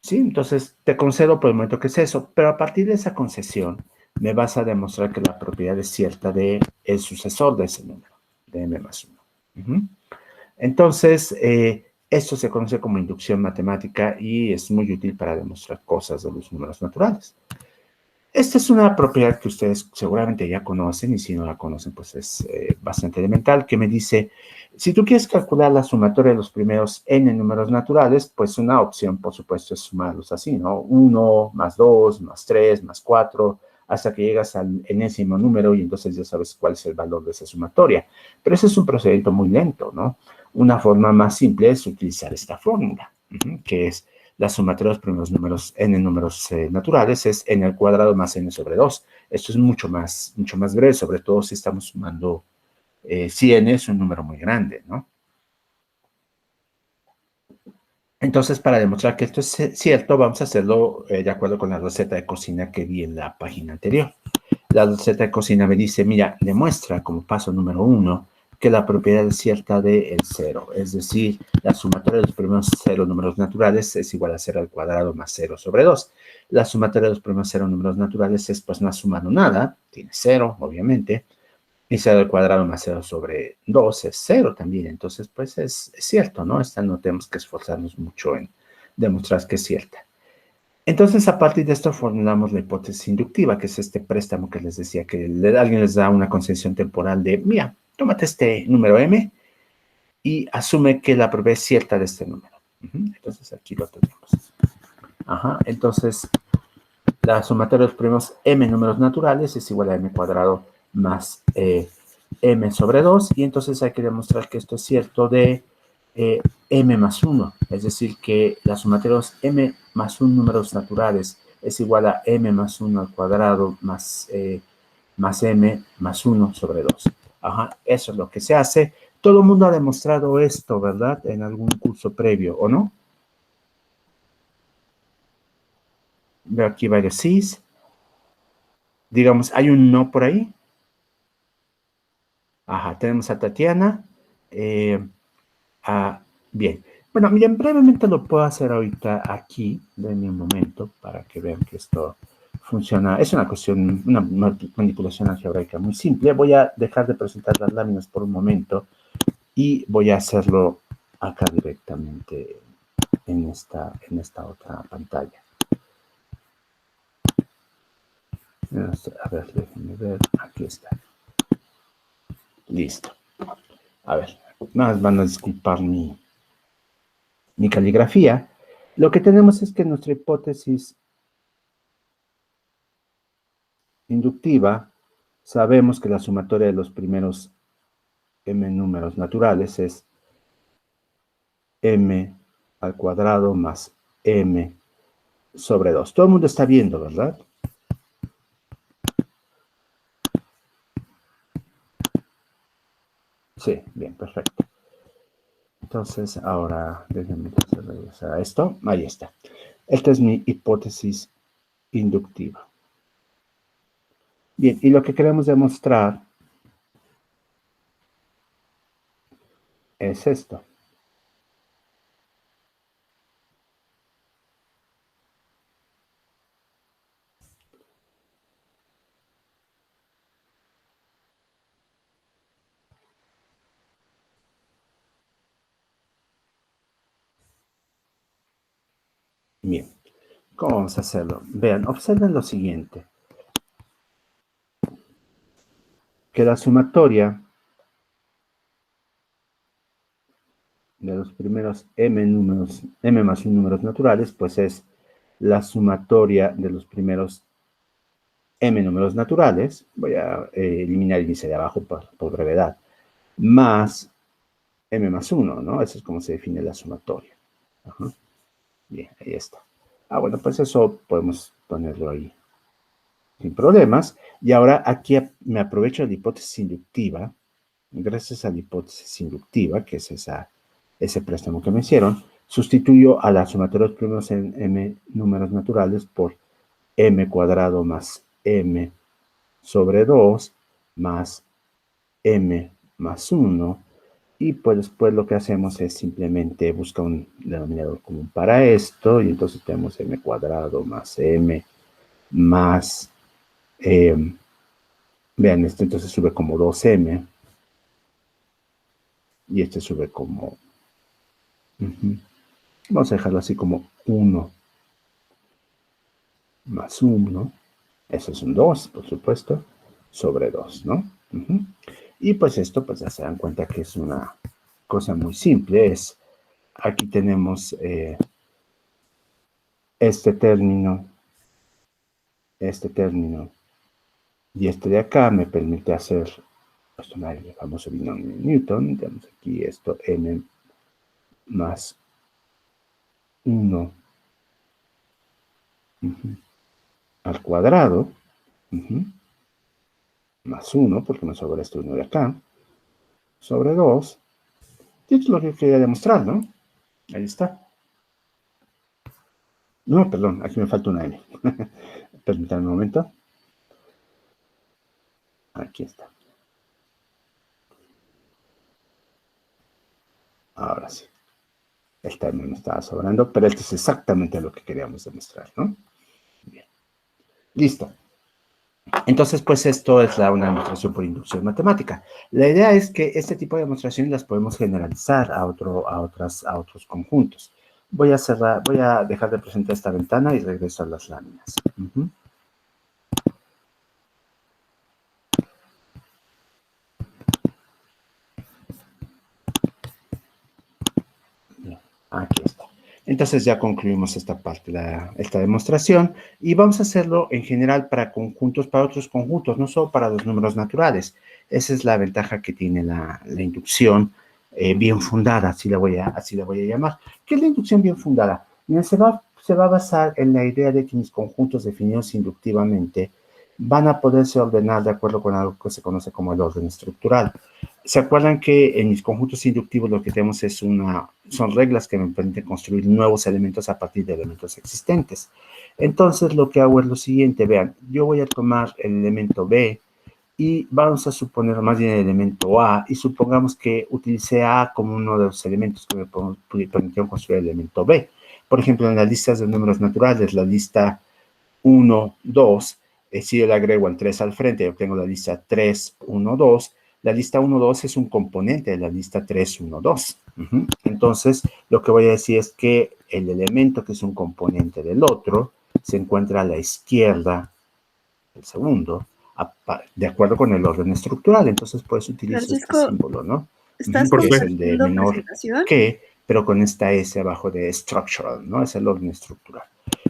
¿Sí? Entonces, te concedo por el momento que es eso, pero a partir de esa concesión, me vas a demostrar que la propiedad es cierta del sucesor de ese número, de m más 1. Entonces, esto se conoce como inducción matemática y es muy útil para demostrar cosas de los números naturales. Esta es una propiedad que ustedes seguramente ya conocen, y si no la conocen, pues es bastante elemental, que me dice, si tú quieres calcular la sumatoria de los primeros n números naturales, pues una opción, por supuesto, es sumarlos así, ¿no? 1, más 2, más 3, más 4, hasta que llegas al enésimo número y entonces ya sabes cuál es el valor de esa sumatoria. Pero ese es un procedimiento muy lento, ¿no? Una forma más simple es utilizar esta fórmula, que es la sumatoria de los primeros números, n números naturales, es n al cuadrado más n sobre 2. Esto es mucho más breve, sobre todo si estamos sumando, si n es un número muy grande, ¿no? Entonces, para demostrar que esto es cierto, vamos a hacerlo de acuerdo con la receta de cocina que vi en la página anterior. La receta de cocina me dice, mira, demuestra como paso número 1 que la propiedad es cierta del 0, es decir, la sumatoria de los primeros 0 números naturales es igual a 0 al cuadrado más 0 sobre 2. La sumatoria de los primeros 0 números naturales es, pues, no ha sumado nada, tiene 0, obviamente, y 0 al cuadrado más 0 sobre 2 es 0 también, entonces, pues, es cierto, ¿no? Esta no tenemos que esforzarnos mucho en demostrar que es cierta. Entonces, a partir de esto, formulamos la hipótesis inductiva, que es este préstamo que les decía, que alguien les da una concesión temporal de, mira, tómate este número m y asume que la propiedad es cierta de este número. Entonces, aquí lo tenemos. Entonces, la sumatoria de los primeros m números naturales es igual a m cuadrado más m sobre 2, y entonces hay que demostrar que esto es cierto de m más 1, es decir, que la sumatoria de los m más 1 números naturales es igual a m más 1 al cuadrado más m más 1 sobre 2. Eso es lo que se hace. Todo el mundo ha demostrado esto, ¿verdad? En algún curso previo, ¿o no? Veo aquí varios sís. Digamos, ¿hay un no por ahí? Tenemos a Tatiana. Bien. Bueno, miren, brevemente lo puedo hacer ahorita aquí. Denme un momento para que vean que esto funciona. Es una cuestión, una manipulación algebraica muy simple. Voy a dejar de presentar las láminas por un momento y voy a hacerlo acá directamente en esta otra pantalla. A ver, déjenme ver. Aquí está. Listo. A ver, nada más van a disculpar mi caligrafía. Lo que tenemos es que nuestra hipótesis inductiva, sabemos que la sumatoria de los primeros m números naturales es m al cuadrado más m sobre 2. Todo el mundo está viendo, ¿verdad? Sí, bien, perfecto. Entonces, ahora, déjenme regresar a esto. Ahí está. Esta es mi hipótesis inductiva. Bien, y lo que queremos demostrar es esto. Bien, ¿cómo vamos a hacerlo? Vean, observen lo siguiente. Que la sumatoria de los primeros m más 1 números naturales, pues es la sumatoria de los primeros m números naturales, voy a eliminar el índice de abajo por brevedad, más m más 1, ¿no? Eso es como se define la sumatoria. Ajá. Bien, ahí está. Bueno, pues eso podemos ponerlo ahí sin problemas. Y ahora aquí me aprovecho de la hipótesis inductiva. Gracias a la hipótesis inductiva, que es ese préstamo que me hicieron, sustituyo a la sumatoria de los primeros en m números naturales por m cuadrado más m sobre 2 más m más 1. Y pues después lo que hacemos es simplemente buscar un denominador común para esto. Y entonces tenemos m cuadrado más m más... vean, este entonces sube como 2m. Y este sube como... Vamos a dejarlo así como 1 más 1. Eso es un 2, por supuesto, sobre 2, ¿no? Y pues esto, pues ya se dan cuenta que es una cosa muy simple. Aquí tenemos este término, y este de acá me permite hacer, pues tomar el famoso binomio de Newton. Tenemos aquí esto, m más 1 al cuadrado, más 1, porque me sobra este 1 de acá, sobre 2. Y esto es lo que quería demostrar, ¿no? Ahí está. No, perdón, aquí me falta una m. Permítanme un momento. Aquí está. Ahora sí. El término me estaba sobrando, pero esto es exactamente lo que queríamos demostrar, ¿no? Bien. Listo. Entonces, pues esto es una demostración por inducción matemática. La idea es que este tipo de demostraciones las podemos generalizar a otros conjuntos. Voy a dejar de presentar esta ventana y regreso a las láminas. Bien, aquí está. Entonces ya concluimos esta parte, esta demostración, y vamos a hacerlo en general para otros conjuntos, no solo para los números naturales. Esa es la ventaja que tiene la inducción bien fundada, así la voy a llamar. ¿Qué es la inducción bien fundada? Se va a basar en la idea de que mis conjuntos definidos inductivamente van a poderse ordenar de acuerdo con algo que se conoce como el orden estructural. ¿Se acuerdan que en mis conjuntos inductivos lo que tenemos son reglas que me permiten construir nuevos elementos a partir de elementos existentes? Entonces, lo que hago es lo siguiente. Vean, yo voy a tomar el elemento B y vamos a suponer más bien el elemento A, y supongamos que utilicé A como uno de los elementos que me permitieron construir el elemento B. Por ejemplo, en las listas de números naturales, la lista 1, 2, si yo le agrego el 3 al frente, yo tengo la lista 3, 1, 2. La lista 1, 2 es un componente de la lista 3, 1, 2. Entonces, lo que voy a decir es que el elemento que es un componente del otro se encuentra a la izquierda del segundo, de acuerdo con el orden estructural. Entonces, pues utilizo este símbolo, ¿no? ¿Estás que es el de compartiendo menor presentación? que, pero con esta S abajo de structural, ¿no? Es el orden estructural.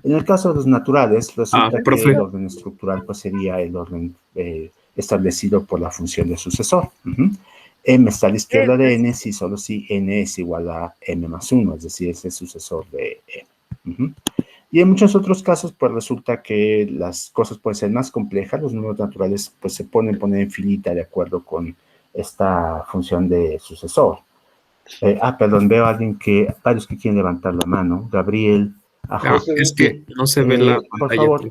En el caso de los naturales, resulta que el orden estructural pues, sería el orden establecido por la función de sucesor. M está a la izquierda de n si n es igual a m más 1, es decir, es el sucesor de m. Y en muchos otros casos, pues resulta que las cosas pueden ser más complejas. Los números naturales pues se pueden poner en filita de acuerdo con esta función de sucesor. Perdón, veo a varios que quieren levantar la mano. Gabriel. Es que no se ve la pantalla. Por favor,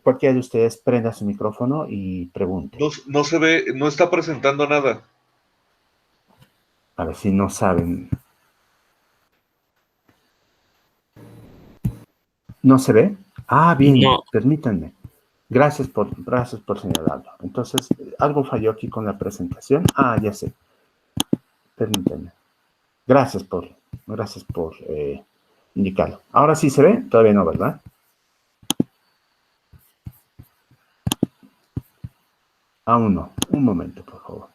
cualquiera de ustedes prenda su micrófono y pregunte. No se ve, no está presentando nada. A ver si no saben. ¿No se ve? Bien, no. Permítanme. Gracias por señalarlo. Entonces, algo falló aquí con la presentación. Ya sé. Permítanme. Gracias por indicarlo. ¿Ahora sí se ve? Todavía no, ¿verdad? Aún no. Un momento, por favor.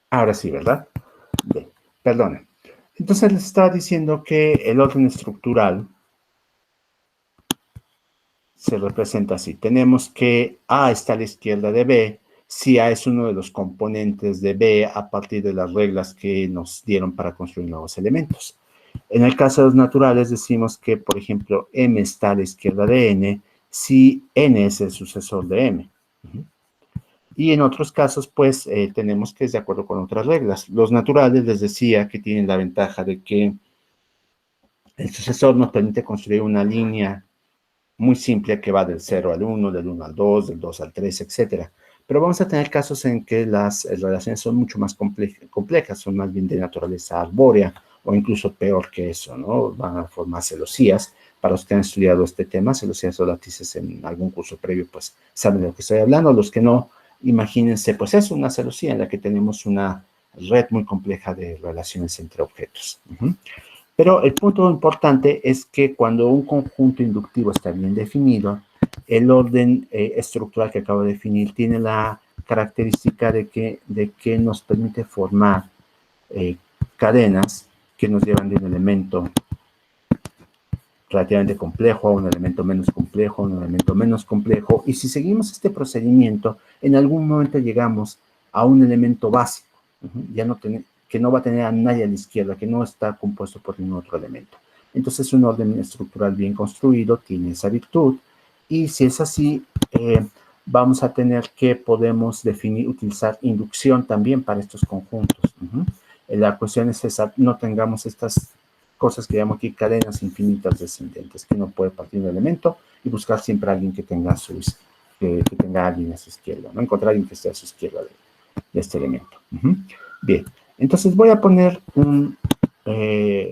Ahora sí, ¿verdad? Bien, perdonen. Entonces les estaba diciendo que el orden estructural se representa así. Tenemos que A está a la izquierda de B, si A es uno de los componentes de B a partir de las reglas que nos dieron para construir nuevos elementos. En el caso de los naturales decimos que, por ejemplo, M está a la izquierda de N, si N es el sucesor de M. Y en otros casos, pues, tenemos que es de acuerdo con otras reglas. Los naturales les decía que tienen la ventaja de que el sucesor nos permite construir una línea muy simple que va del 0 al 1, del 1 al 2, del 2 al 3, etc. Pero vamos a tener casos en que las relaciones son mucho más complejas, son más bien de naturaleza arbórea, o incluso peor que eso, ¿no? Van a formar celosías. Para los que han estudiado este tema, celosías o látices en algún curso previo, pues saben de lo que estoy hablando. Los que no, imagínense, pues es una celosía en la que tenemos una red muy compleja de relaciones entre objetos. Pero el punto importante es que cuando un conjunto inductivo está bien definido, el orden estructural que acabo de definir tiene la característica de que nos permite formar cadenas que nos llevan de un elemento relativamente complejo a un elemento menos complejo, a un elemento menos complejo, y si seguimos este procedimiento, en algún momento llegamos a un elemento básico, que no va a tener a nadie a la izquierda, que no está compuesto por ningún otro elemento. Entonces, un orden estructural bien construido tiene esa virtud, y si es así, vamos a tener que podemos utilizar inducción también para estos conjuntos. La cuestión es esa, no tengamos estas cosas que llamo aquí cadenas infinitas descendentes, que uno puede partir de un elemento y buscar siempre a alguien que tenga que tenga a alguien a su izquierda, ¿no? Encontrar a alguien que esté a su izquierda de este elemento. Bien, entonces voy a poner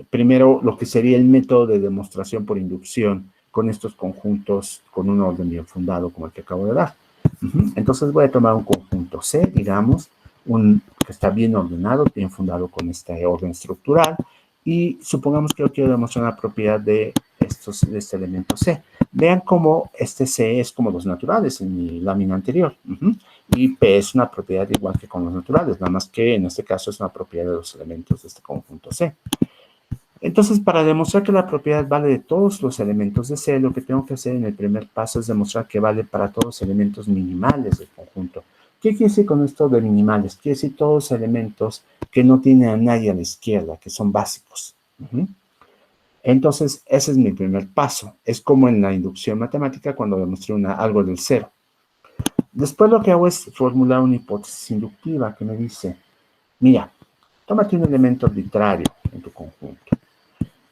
primero lo que sería el método de demostración por inducción con estos conjuntos con un orden bien fundado como el que acabo de dar. Entonces voy a tomar un conjunto C, digamos, que está bien ordenado, bien fundado con este orden estructural, y supongamos que yo quiero demostrar una propiedad de este elemento C. Vean cómo este C es como los naturales en mi lámina anterior. Y P es una propiedad igual que con los naturales, nada más que en este caso es una propiedad de los elementos de este conjunto C. Entonces, para demostrar que la propiedad vale de todos los elementos de C, lo que tengo que hacer en el primer paso es demostrar que vale para todos los elementos minimales del conjunto. ¿Qué quiere decir con esto de minimales? Quiere decir todos los elementos que no tienen a nadie a la izquierda, que son básicos. Entonces, ese es mi primer paso. Es como en la inducción matemática cuando demostré algo del cero. Después lo que hago es formular una hipótesis inductiva que me dice, mira, tómate un elemento arbitrario en tu conjunto.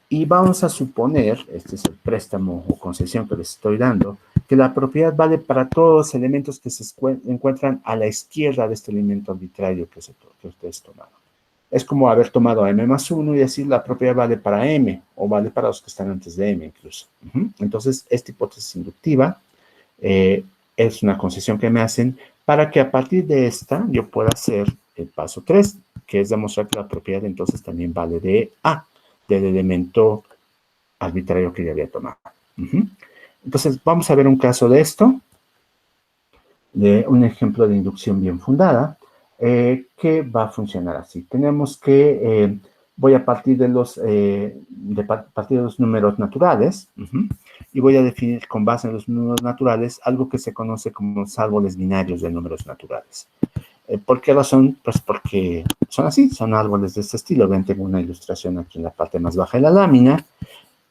Y vamos a suponer, este es el préstamo o concesión que les estoy dando, que la propiedad vale para todos los elementos que se encuentran a la izquierda de este elemento arbitrario que ustedes tomaron. Es como haber tomado a m más 1 y decir la propiedad vale para m, o vale para los que están antes de m incluso. Entonces, esta hipótesis inductiva es una concesión que me hacen para que a partir de esta yo pueda hacer el paso 3, que es demostrar que la propiedad entonces también vale de A, del elemento arbitrario que ya había tomado. Entonces, vamos a ver un caso de esto, de un ejemplo de inducción bien fundada, que va a funcionar así. Tenemos que, voy a partir de los números naturales, y voy a definir con base en los números naturales algo que se conoce como los árboles binarios de números naturales. ¿Por qué razón? Pues porque son así, son árboles de este estilo. Ven, tengo una ilustración aquí en la parte más baja de la lámina.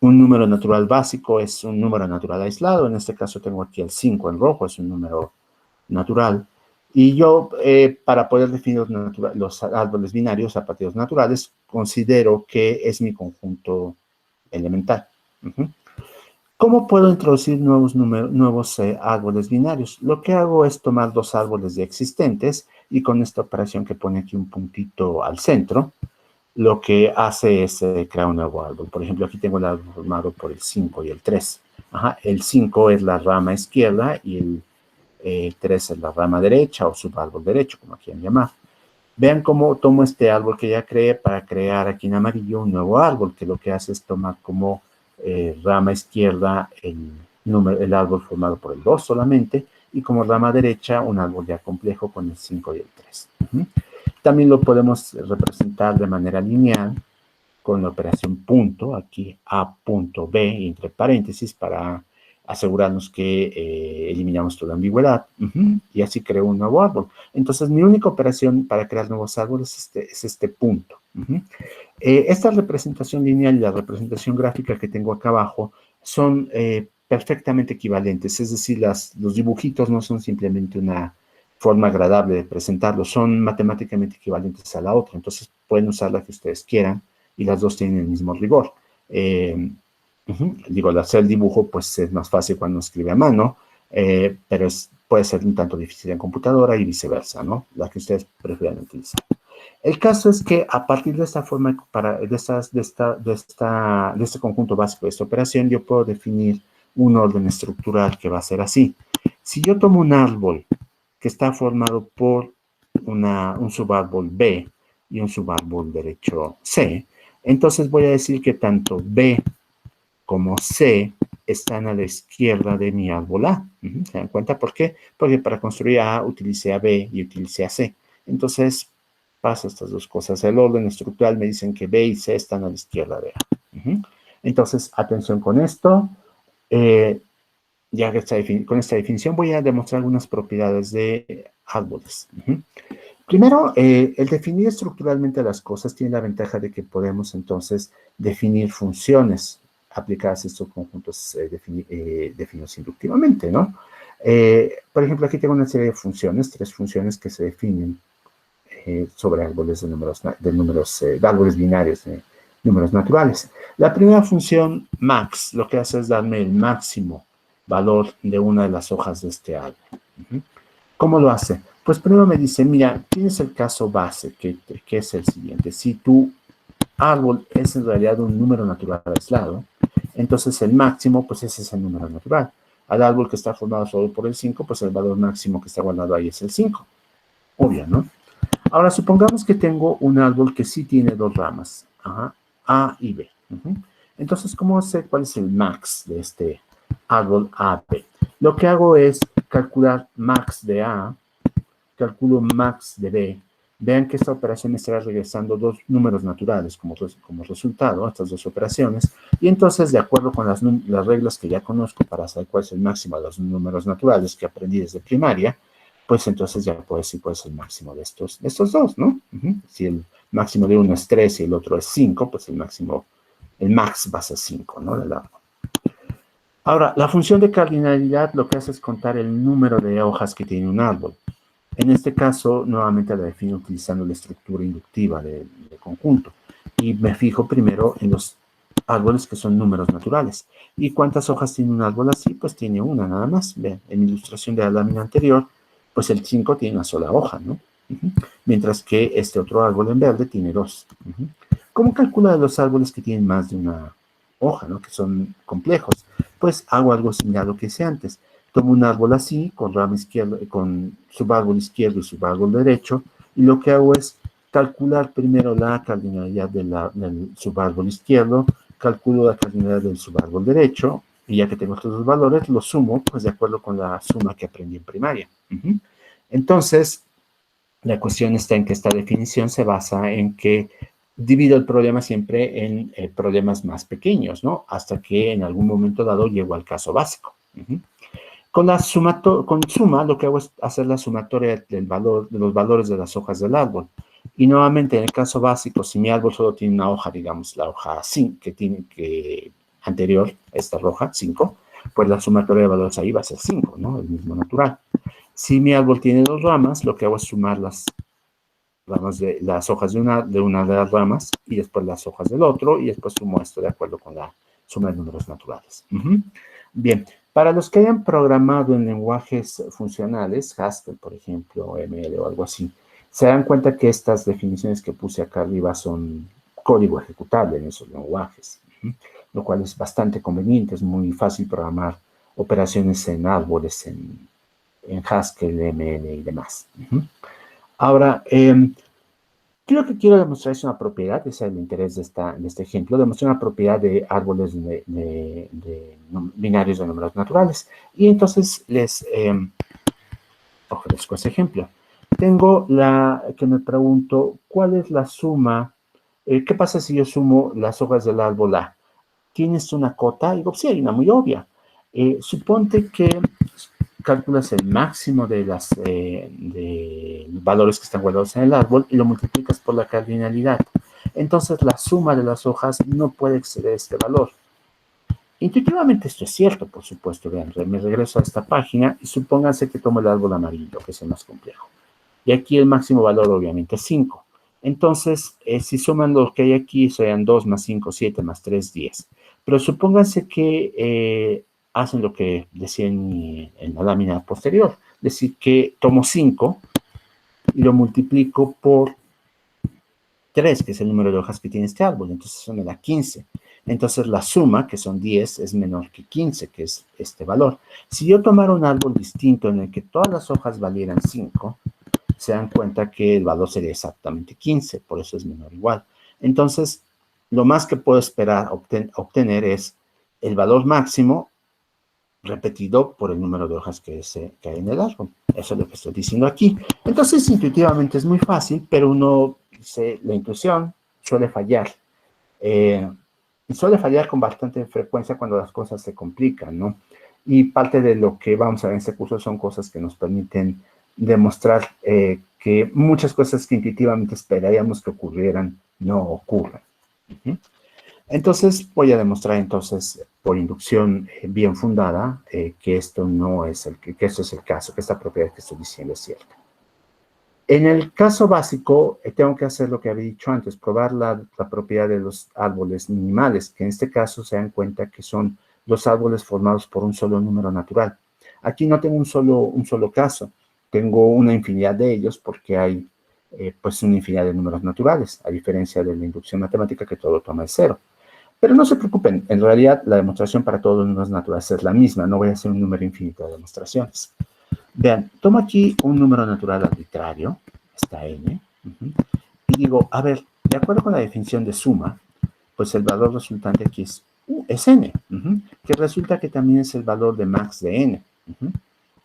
Un número natural básico es un número natural aislado. En este caso tengo aquí el 5 en rojo, es un número natural. Y yo, para poder definir los árboles binarios a partir de los naturales, considero que es mi conjunto elemental. ¿Cómo puedo introducir nuevos árboles binarios? Lo que hago es tomar dos árboles ya existentes y con esta operación que pone aquí un puntito al centro, lo que hace es crear un nuevo árbol. Por ejemplo, aquí tengo el árbol formado por el 5 y el 3. El 5 es la rama izquierda y el 3 es la rama derecha o subárbol derecho, como quieran llamar. Vean cómo tomo este árbol que ya creé para crear aquí en amarillo un nuevo árbol, que lo que hace es tomar como rama izquierda el árbol formado por el 2 solamente, y como rama derecha un árbol ya complejo con el 5 y el 3. También lo podemos representar de manera lineal con la operación punto, aquí A punto B entre paréntesis para asegurarnos que eliminamos toda ambigüedad, y así creo un nuevo árbol. Entonces, mi única operación para crear nuevos árboles es este punto. Esta representación lineal y la representación gráfica que tengo acá abajo son perfectamente equivalentes, es decir, los dibujitos no son simplemente una forma agradable de presentarlos, son matemáticamente equivalentes a la otra, entonces pueden usar la que ustedes quieran y las dos tienen el mismo rigor. Digo, al hacer el dibujo pues es más fácil cuando escribe a mano, pero puede ser un tanto difícil en computadora y viceversa, ¿no? La que ustedes prefieran utilizar. El caso es que a partir de esta forma, de este conjunto básico de esta operación, yo puedo definir un orden estructural que va a ser así. Si yo tomo un árbol que está formado por un subárbol B y un subárbol derecho C, entonces voy a decir que tanto B como C están a la izquierda de mi árbol A. ¿Se dan cuenta por qué? Porque para construir A utilicé a B y utilicé a C. Entonces, pasa estas dos cosas. El orden estructural me dicen que B y C están a la izquierda de A. Entonces, atención con esto. Ya que con esta definición voy a demostrar algunas propiedades de árboles. Primero, el definir estructuralmente las cosas tiene la ventaja de que podemos entonces definir funciones aplicadas a estos conjuntos definidos inductivamente, ¿no? Por ejemplo, aquí tengo una serie de funciones, 3 funciones que se definen sobre árboles de árboles binarios de números naturales. La primera función, max, lo que hace es darme el máximo valor de una de las hojas de este árbol. ¿Cómo lo hace? Pues primero me dice, mira, tienes el caso base, que es el siguiente. Si tu árbol es en realidad un número natural aislado, entonces el máximo, pues ese es el número natural. Al árbol que está formado solo por el 5, pues el valor máximo que está guardado ahí es el 5. Obvio, ¿no? Ahora, supongamos que tengo un árbol que sí tiene 2 ramas, A y B. Entonces, ¿cómo sé cuál es el max de este árbol A-B? Lo que hago es calcular max de A, calculo max de B. Vean que esta operación me estará regresando 2 números naturales como resultado, estas 2 operaciones, y entonces, de acuerdo con las reglas que ya conozco para saber cuál es el máximo de los números naturales que aprendí desde primaria, pues entonces ya puedo decir cuál es el máximo de estos 2, ¿no? Si el máximo de uno es 3 y el otro es 5, pues el max va a ser 5, ¿no? Del árbol. Ahora, la función de cardinalidad lo que hace es contar el número de hojas que tiene un árbol. En este caso, nuevamente la defino utilizando la estructura inductiva del conjunto. Y me fijo primero en los árboles que son números naturales. ¿Y cuántas hojas tiene un árbol así? Pues tiene una nada más. Vean, en mi ilustración de la lámina anterior, pues el 5 tiene una sola hoja, ¿no? Mientras que este otro árbol en verde tiene 2. ¿Cómo calcula los árboles que tienen más de una hoja, ¿no? Que son complejos? Pues hago algo similar a lo que hice antes. Tomo un árbol así, con rama izquierda, con subárbol izquierdo y subárbol derecho, y lo que hago es calcular primero la cardinalidad del subárbol izquierdo, calculo la cardinalidad del subárbol derecho, y ya que tengo estos 2 valores, los sumo, pues de acuerdo con la suma que aprendí en primaria. Entonces, la cuestión está en que esta definición se basa en que divido el problema siempre en problemas más pequeños, ¿no? Hasta que en algún momento dado llego al caso básico. Con suma, lo que hago es hacer la sumatoria de los valores de las hojas del árbol. Y nuevamente, en el caso básico, si mi árbol solo tiene una hoja, digamos, la hoja 5, anterior, esta roja, 5, pues la sumatoria de valores ahí va a ser 5, ¿no? El mismo natural. Si mi árbol tiene 2 ramas, lo que hago es sumar las hojas de una de las ramas y después las hojas del otro, y después sumo esto de acuerdo con la suma de números naturales. Bien, para los que hayan programado en lenguajes funcionales, Haskell, por ejemplo, ML o algo así, se dan cuenta que estas definiciones que puse acá arriba son código ejecutable en esos lenguajes, lo cual es bastante conveniente, es muy fácil programar operaciones en árboles, en Haskell, ML y demás. Ahora, lo que quiero demostrar es una propiedad, ese es el interés de este ejemplo, demostrar una propiedad de árboles binarios de números naturales. Y entonces les ofrezco ese ejemplo. Tengo que me pregunto, ¿cuál es la suma? ¿Qué pasa si yo sumo las hojas del árbol A? ¿Tienes una cota? Digo, sí, hay una muy obvia. Suponte que calculas el máximo de valores que están guardados en el árbol y lo multiplicas por la cardinalidad. Entonces la suma de las hojas no puede exceder este valor. Intuitivamente esto es cierto, por supuesto. Vean, me regreso a esta página y supónganse que tomo el árbol amarillo, que es el más complejo. Y aquí el máximo valor obviamente es 5. Entonces, si suman lo que hay aquí, serían 2 más 5, 7 más 3, 10. Pero supónganse que hacen lo que decía en la lámina posterior. Es decir, que tomo 5 y lo multiplico por 3, que es el número de hojas que tiene este árbol. Entonces eso me da 15. Entonces la suma, que son 10, es menor que 15, que es este valor. Si yo tomara un árbol distinto en el que todas las hojas valieran 5, se dan cuenta que el valor sería exactamente 15, por eso es menor o igual. Entonces, lo más que puedo esperar obtener es el valor máximo repetido por el número de hojas que hay en el árbol. Eso es lo que estoy diciendo aquí. Entonces, intuitivamente es muy fácil, pero uno dice, la intuición suele fallar. Y suele fallar con bastante frecuencia cuando las cosas se complican, ¿no? Y parte de lo que vamos a ver en este curso son cosas que nos permiten demostrar que muchas cosas que intuitivamente esperaríamos que ocurrieran no ocurren. Entonces, voy a demostrar entonces por inducción bien fundada que esto no es que esto es el caso, que esta propiedad que estoy diciendo es cierta. En el caso básico, tengo que hacer lo que había dicho antes, probar la propiedad de los árboles minimales, que en este caso se dan cuenta que son los árboles formados por un solo número natural. Aquí no tengo un solo caso, tengo una infinidad de ellos porque hay pues una infinidad de números naturales, a diferencia de la inducción matemática que todo toma el cero. Pero no se preocupen, en realidad la demostración para todos los números naturales es la misma, no voy a hacer un número infinito de demostraciones. Vean, tomo aquí un número natural arbitrario, está n, y digo, a ver, de acuerdo con la definición de suma, pues el valor resultante aquí es n, que resulta que también es el valor de max de n,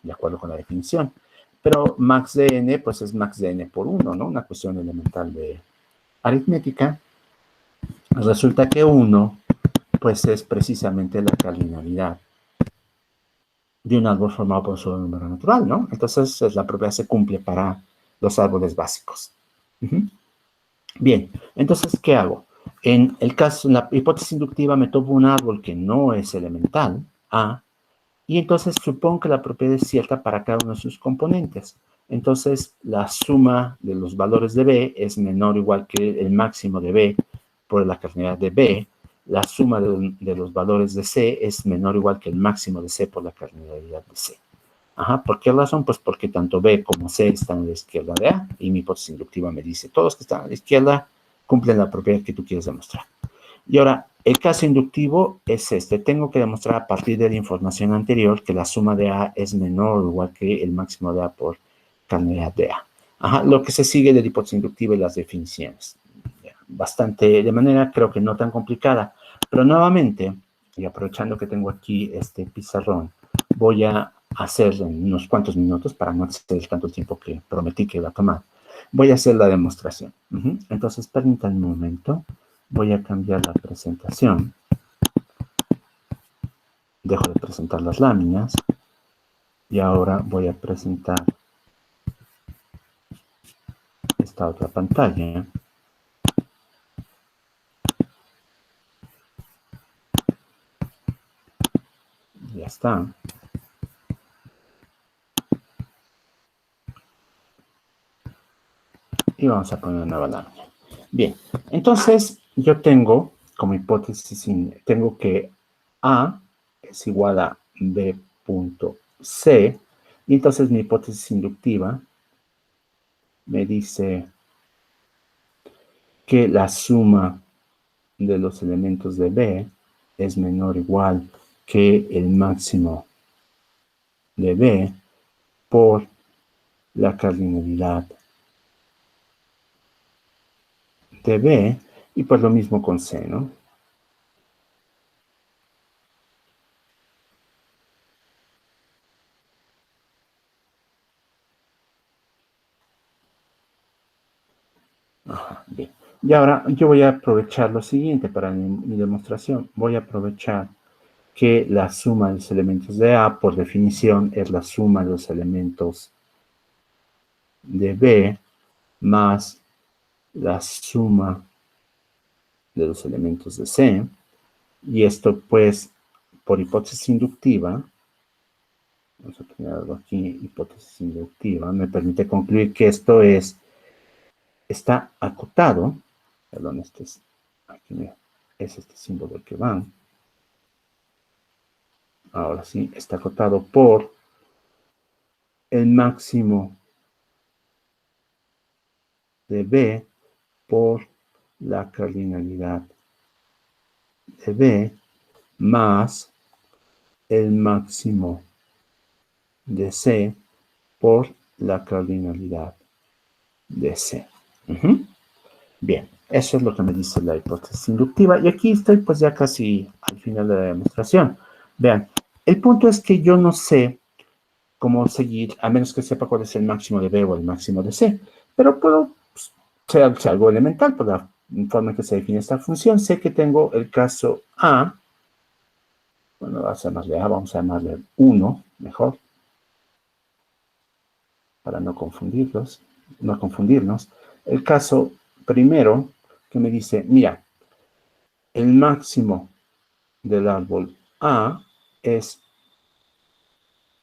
de acuerdo con la definición. Pero max de n, pues es max de n por 1, ¿no? Una cuestión elemental de aritmética. Resulta que 1, pues es precisamente la cardinalidad de un árbol formado por un solo número natural, ¿no? Entonces, la propiedad se cumple para los árboles básicos. Bien, entonces, ¿qué hago? En la hipótesis inductiva me tomo un árbol que no es elemental, A, y entonces supongo que la propiedad es cierta para cada uno de sus componentes. Entonces, la suma de los valores de B es menor o igual que el máximo de B por la cardinalidad de B. La suma de los valores de C es menor o igual que el máximo de C por la cardinalidad de C. ¿Por qué razón? Pues porque tanto B como C están a la izquierda de A, y mi hipótesis inductiva me dice, todos los que están a la izquierda cumplen la propiedad que tú quieres demostrar. Y ahora, el caso inductivo es este. Tengo que demostrar a partir de la información anterior que la suma de A es menor o igual que el máximo de A por cardinalidad de A. Lo que se sigue de la hipótesis inductiva y las definiciones. Bastante, de manera creo que no tan complicada. Pero nuevamente, y aprovechando que tengo aquí este pizarrón, voy a hacer en unos cuantos minutos, para no exceder tanto el tiempo que prometí que iba a tomar, voy a hacer la demostración. Entonces, permítanme un momento. Voy a cambiar la presentación. Dejo de presentar las láminas. Y ahora voy a presentar esta otra pantalla. Ya está. Y vamos a poner una nueva lámina. Bien, entonces yo tengo como hipótesis, tengo que A es igual a B punto C, y entonces mi hipótesis inductiva me dice que la suma de los elementos de B es menor o igual que el máximo de B por la cardinalidad de B, y pues lo mismo con C, ¿no? Bien. Y ahora yo voy a aprovechar lo siguiente para mi demostración. Voy a aprovechar que la suma de los elementos de A, por definición, es la suma de los elementos de B más la suma de los elementos de C. Y esto, pues, por hipótesis inductiva, vamos a poner algo aquí, hipótesis inductiva, me permite concluir que esto está acotado, perdón, aquí mira, es este símbolo que va. Ahora sí, está acotado por el máximo de B por la cardinalidad de B más el máximo de C por la cardinalidad de C. Bien, eso es lo que me dice la hipótesis inductiva. Y aquí estoy pues ya casi al final de la demostración. Vean, el punto es que yo no sé cómo seguir, a menos que sepa cuál es el máximo de B o el máximo de C. Pero puedo, pues, ser algo elemental por la forma en que se define esta función. Sé que tengo el caso A. Bueno, vamos a llamarle A, vamos a llamarle 1, mejor. Para no confundirnos. El caso primero que me dice, mira, el máximo del árbol A es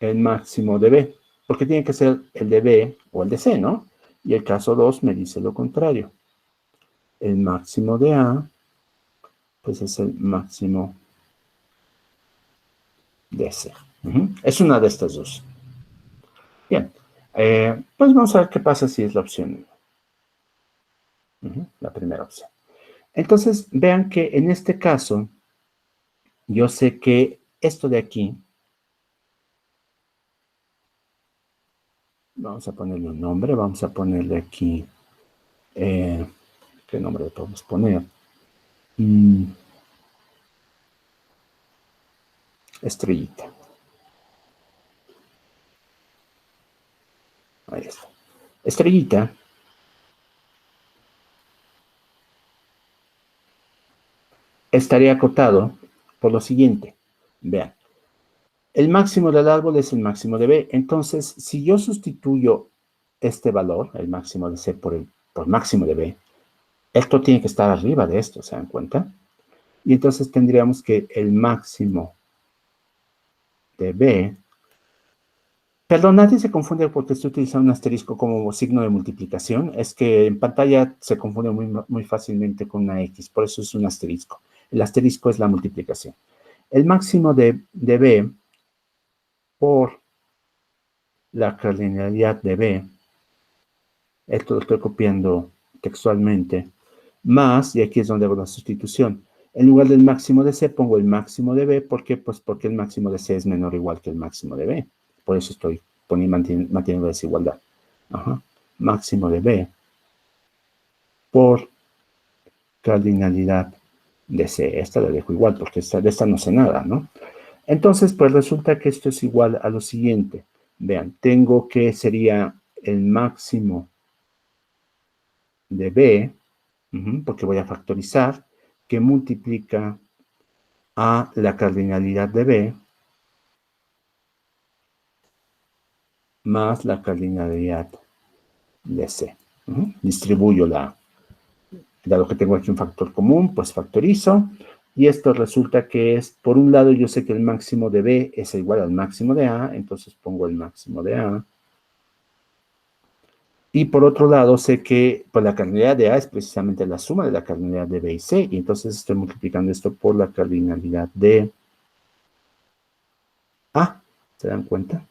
el máximo de B, porque tiene que ser el de B o el de C, ¿no? Y el caso 2 me dice lo contrario. El máximo de A, pues es el máximo de C. Es una de estas dos. Bien, pues vamos a ver qué pasa si es la opción 1. La primera opción. Entonces, vean que en este caso, yo sé que esto de aquí, vamos a ponerle un nombre, vamos a ponerle aquí, ¿qué nombre le podemos poner? Estrellita. Ahí está. Estrellita estaría acotado por lo siguiente. Vean, el máximo del árbol es el máximo de B. Entonces, si yo sustituyo este valor, el máximo de C por máximo de B, esto tiene que estar arriba de esto, ¿se dan cuenta? Y entonces tendríamos que el máximo de B, perdón, nadie se confunde porque estoy utilizando un asterisco como signo de multiplicación, es que en pantalla se confunde muy fácilmente con una X, por eso es un asterisco. El asterisco es la multiplicación. El máximo de B por la cardinalidad de B, esto lo estoy copiando textualmente, más, y aquí es donde hago la sustitución. En lugar del máximo de C pongo el máximo de B, ¿por qué? Pues porque el máximo de C es menor o igual que el máximo de B. Por eso estoy manteniendo la desigualdad. Máximo de B por cardinalidad de C. Esta la dejo igual porque de esta no sé nada, ¿no? Entonces, pues resulta que esto es igual a lo siguiente. Vean, tengo que sería el máximo de B, porque voy a factorizar, que multiplica a la cardinalidad de B más la cardinalidad de C. Distribuyo dado que tengo aquí un factor común, pues factorizo. Y esto resulta que es, por un lado, yo sé que el máximo de B es igual al máximo de A, entonces pongo el máximo de A. Y por otro lado, sé que pues, la cardinalidad de A es precisamente la suma de la cardinalidad de B y C, y entonces estoy multiplicando esto por la cardinalidad de A. ¿Se dan cuenta?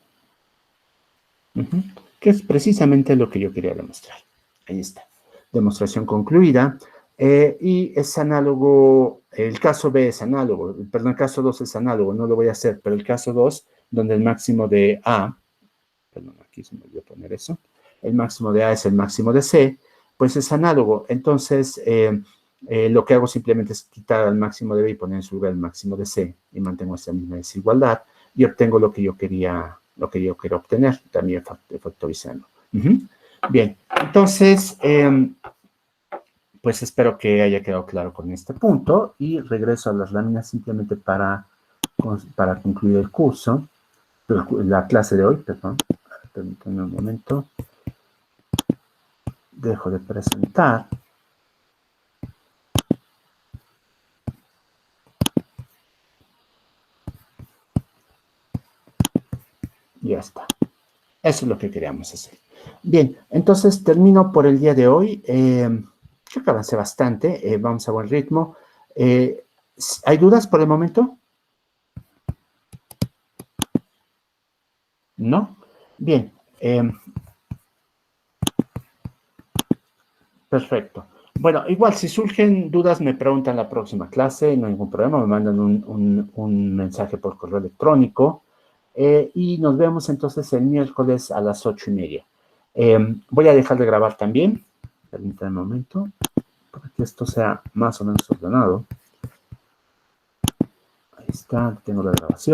Que es precisamente lo que yo quería demostrar. Ahí está. Demostración concluida. Y es análogo, el caso B es análogo, perdón, el caso 2 es análogo, no lo voy a hacer, pero el caso 2, donde el máximo de A, perdón, aquí se me olvidó poner eso, el máximo de A es el máximo de C, pues es análogo. Entonces, lo que hago simplemente es quitar al máximo de B y poner en su lugar el máximo de C, y mantengo esta misma desigualdad, y obtengo lo que yo quería obtener, también factorizando. Bien, entonces, pues espero que haya quedado claro con este punto y regreso a las láminas simplemente para para concluir el curso, la clase de hoy, perdón. Permítanme un momento. Dejo de presentar. Ya está. Eso es lo que queríamos hacer. Bien, entonces termino por el día de hoy. Creo que avancé bastante. Vamos a buen ritmo. ¿Hay dudas por el momento? ¿No? Bien. Perfecto. Bueno, igual si surgen dudas me preguntan la próxima clase, no hay ningún problema, me mandan un mensaje por correo electrónico y nos vemos entonces el miércoles a las 8:30. Voy a dejar de grabar también, permítanme un momento, para que esto sea más o menos ordenado. Ahí está, tengo la grabación.